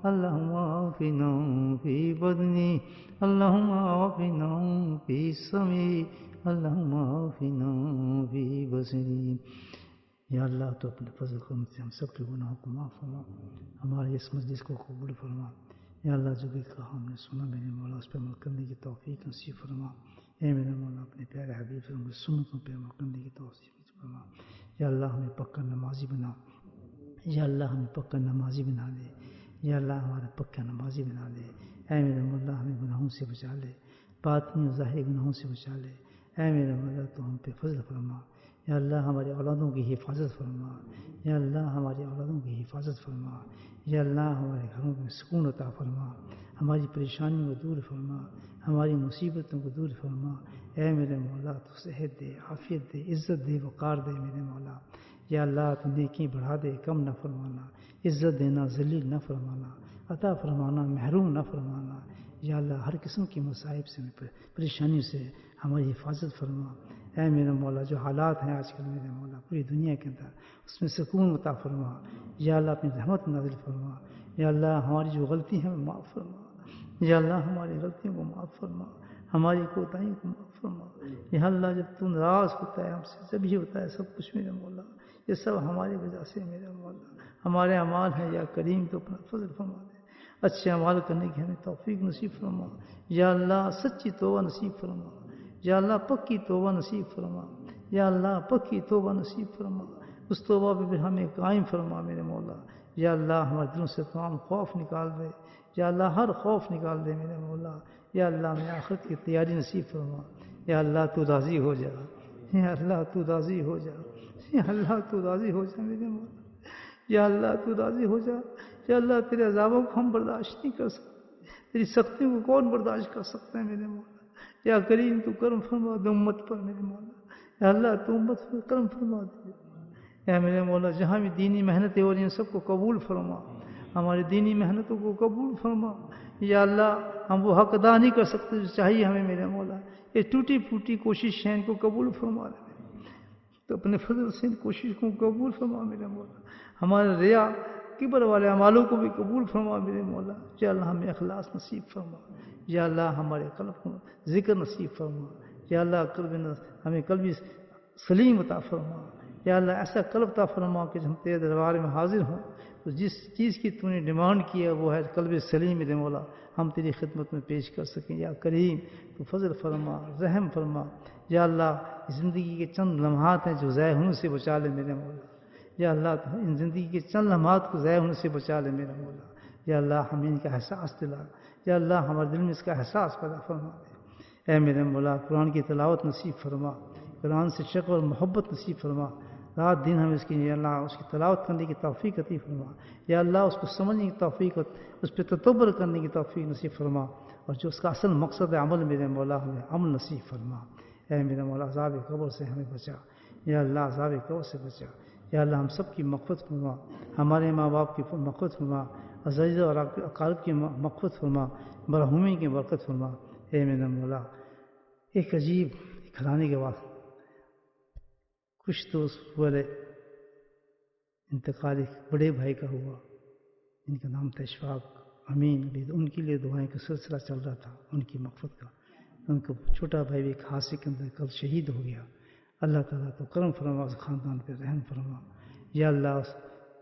اللهم عافنا في بدني اللهم عافنا في سمعي اللهم عافنا في بصري. یا اللہ تو اپنے فضل کرم سے ہم سب کے گناہوں کو معاف فرما، ہمارے اس مجلس کو قبول فرما. یا اللہ جو بھی کہا ہم نے سنا میرے مولا اس پہ عمل کرنے کی توفیق نصیب فرما. اے میرے مولا اپنے پیارے حبیب سے ہم سنتوں پہ عمل کرنے کی توفیق فرما. یا اللہ ہمیں پکا نمازی بنا. یا اللہ ہمیں پکا نمازی بنا دے. یا اللہ ہمارا پکا نمازی بنا دے. اے میرے مولا ہمیں گناہوں سے بچا لے، باطنی و ظاہری گناہوں سے بچا لے. اے میرے مولا تو ہم پہ فضل فرما. یا اللہ ہمارے اولادوں کی حفاظت فرما. یا اللہ ہماری اولادوں کی حفاظت فرما. یا اللہ ہمارے گھروں میں سکون عطا فرما. ہماری پریشانیوں کو دور فرما. ہماری مصیبتوں کو دور فرما. اے میرے مولا تو صحت دے، عافیت دے، عزت دے، وقار دے میرے مولا. یا اللہ تو نیکی بڑھا دے، کم نہ فرمانا. عزت دینا، ذلیل نہ فرمانا. عطا فرمانا، محروم نہ فرمانا. یا اللہ ہر قسم کی مصائب سے، پریشانی سے ہماری حفاظت فرما. اے میرے مولا جو حالات ہیں آج کل میرے مولا پوری دنیا کے اندر اس میں سکون عطا فرما. یا اللہ اپنی رحمت نازل فرما. یا اللہ ہماری جو غلطی ہیں معاف فرما. یا اللہ ہماری غلطیوں کو معاف فرما، ہماری کوتاہیوں کو معاف فرما. یا اللہ جب تو ناراض ہوتا ہے ہم سے جب ہی ہوتا ہے سب کچھ میرے مولا، یہ سب ہماری وجہ سے میرے مولا. ہمارے اعمال ہیں یا کریم تو اپنا فضل فرما دے. اچھے اعمال کرنے کی ہمیں توفیق نصیب فرما. یا اللہ سچی توبہ نصیب فرما. یا اللہ پکی توبہ نصیب فرما. یا اللہ پکی توبہ نصیب فرما. اس توبہ پہ بھی ہمیں قائم فرما میرے مولا. یا اللہ ہمارے دلوں سے تمام خوف نکال دے. یا اللہ ہر خوف نکال دے میرے مولا. یا اللہ ہمیں آخرت کی تیاری نصیب فرما. یا اللہ تو راضی ہو جا. یا اللہ تو راضی ہو جا. یا اللہ تو راضی ہو جا میرے مولا. یا اللہ تو راضی ہو جا. یا اللہ تیرے عذابوں کو ہم برداشت نہیں کر سکتے، تیری سختیوں کو کون برداشت کر سکتے ہیں میرے مولا. یا کریم تو کرم فرما دے امت پر میرے مولا. یا اللہ تو امت پر کرم فرما دے. یا میرے مولا جہاں بھی دینی محنتیں ہو رہی ہیں سب کو قبول فرما. ہماری دینی محنتوں کو قبول فرما. یا اللہ ہم وہ حق ادا نہیں کر سکتے جو چاہیے ہمیں میرے مولا. یہ ٹوٹی پھوٹی کوشش ہے ان کو قبول فرما دے. تو اپنے فضل سے ان کوشش کو قبول فرما میرے مولا. ہمارے ریا کبر والے اعمالوں کو بھی قبول فرما میرے مولا. یا اللہ ہمیں اخلاص نصیب فرما. یا اللہ ہمارے قلب کو ذکر نصیب فرما. یا اللہ ہمیں قلبی سلیم عطا فرما. یا اللہ ایسا قلب عطا فرما کہ ہم تیرے دربار میں حاضر ہوں تو جس چیز کی تو نے ڈیمانڈ کیا وہ ہے قلب سلیم میرے مولا، ہم تیری خدمت میں پیش کر سکیں۔ یا کریم تو فضل فرما، رحم فرما۔ یا اللہ زندگی کے چند لمحات ہیں جو ضائع ہونے سے بچا لے میرے مولا۔ یا اللہ ان زندگی کے چند لمحات کو ضائع ہونے سے بچا لے میرا مولا۔ یا اللہ ہمیں ان کا احساس دلا، یا اللہ ہمارے دل میں اس کا احساس پیدا فرما دے۔ اے میرے مولا قرآن کی تلاوت نصیب فرما، قرآن سے شوق اور محبت نصیب فرما، رات دن ہم اس کی یا اللہ اس کی تلاوت کرنے کی توفیق عطا فرما۔ یا اللہ اس کو سمجھنے کی توفیق، اس پہ تدبر کرنے کی توفیق نصیب فرما، اور جو اس کا اصل مقصد ہے عمل میرے مولا ہمیں عمل نصیب فرما۔ اے میرے مولا عذاب قبر سے ہمیں بچا، یا اللہ عذاب قبر سے بچا۔ یا اللہ ہم سب کی مغفرت فرما، ہمارے ماں باپ کی مغفرت فرما، عزیز اور اقارب کی مغفرت فرما، مرحومین کی برکت فرما۔ اے میرے مولا ایک عجیب گھرانے کے بعد کچھ تو اس والے انتقال ایک بڑے بھائی کا ہوا، ان کا نام تھا اشفاق امین، ان کے لیے دعائیں کا سلسلہ چل رہا تھا ان کی مغفرت کا۔ ان کو چھوٹا بھائی بھی ایک حادثے کے اندر کل شہید ہو گیا۔ اللہ تعالیٰ تو کرم فرما، اس خاندان پہ رحم فرما۔ یا اللہ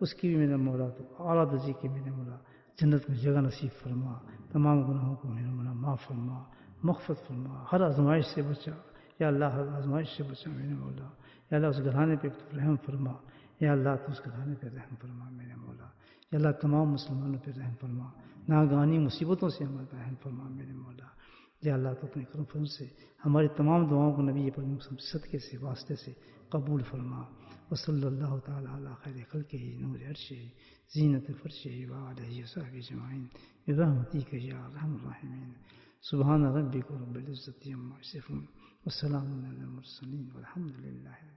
اس کی بھی میرا مولا تو اعلیٰ درجے کی میرے مولا جنت میں جگہ نصیب فرما، تمام گناہوں کو میرا مولا معاف فرما، مغفرت فرما، ہر آزمائش سے بچا۔ یا اللہ ہر آزمائش سے بچا میرے مولا۔ یا اللہ اس گھرانے پہ تو رحم فرما، یا اللہ تو اس گھرانے پہ رحم فرما میرے مولا۔ یا اللہ تمام مسلمانوں پہ رحم فرما، ناگہانی مصیبتوں سے ہمارے پہ رحم فرما میرے مولا۔ یا اللہ تو اپنے کرم فضل سے ہماری تمام دعاؤں کو نبی پر صدقے سے واسطے سے قبول فرما۔ وصلی اللہ تعالیٰ علی خیر خلقہ نور عرشہ زینت فرشہ وعلیہ وصحبہ اجمعین برحمتک یا ارحم الراحمین۔ سبحان ربک رب العزۃ عما یصفون وسلام علی المرسلین والحمد للہ۔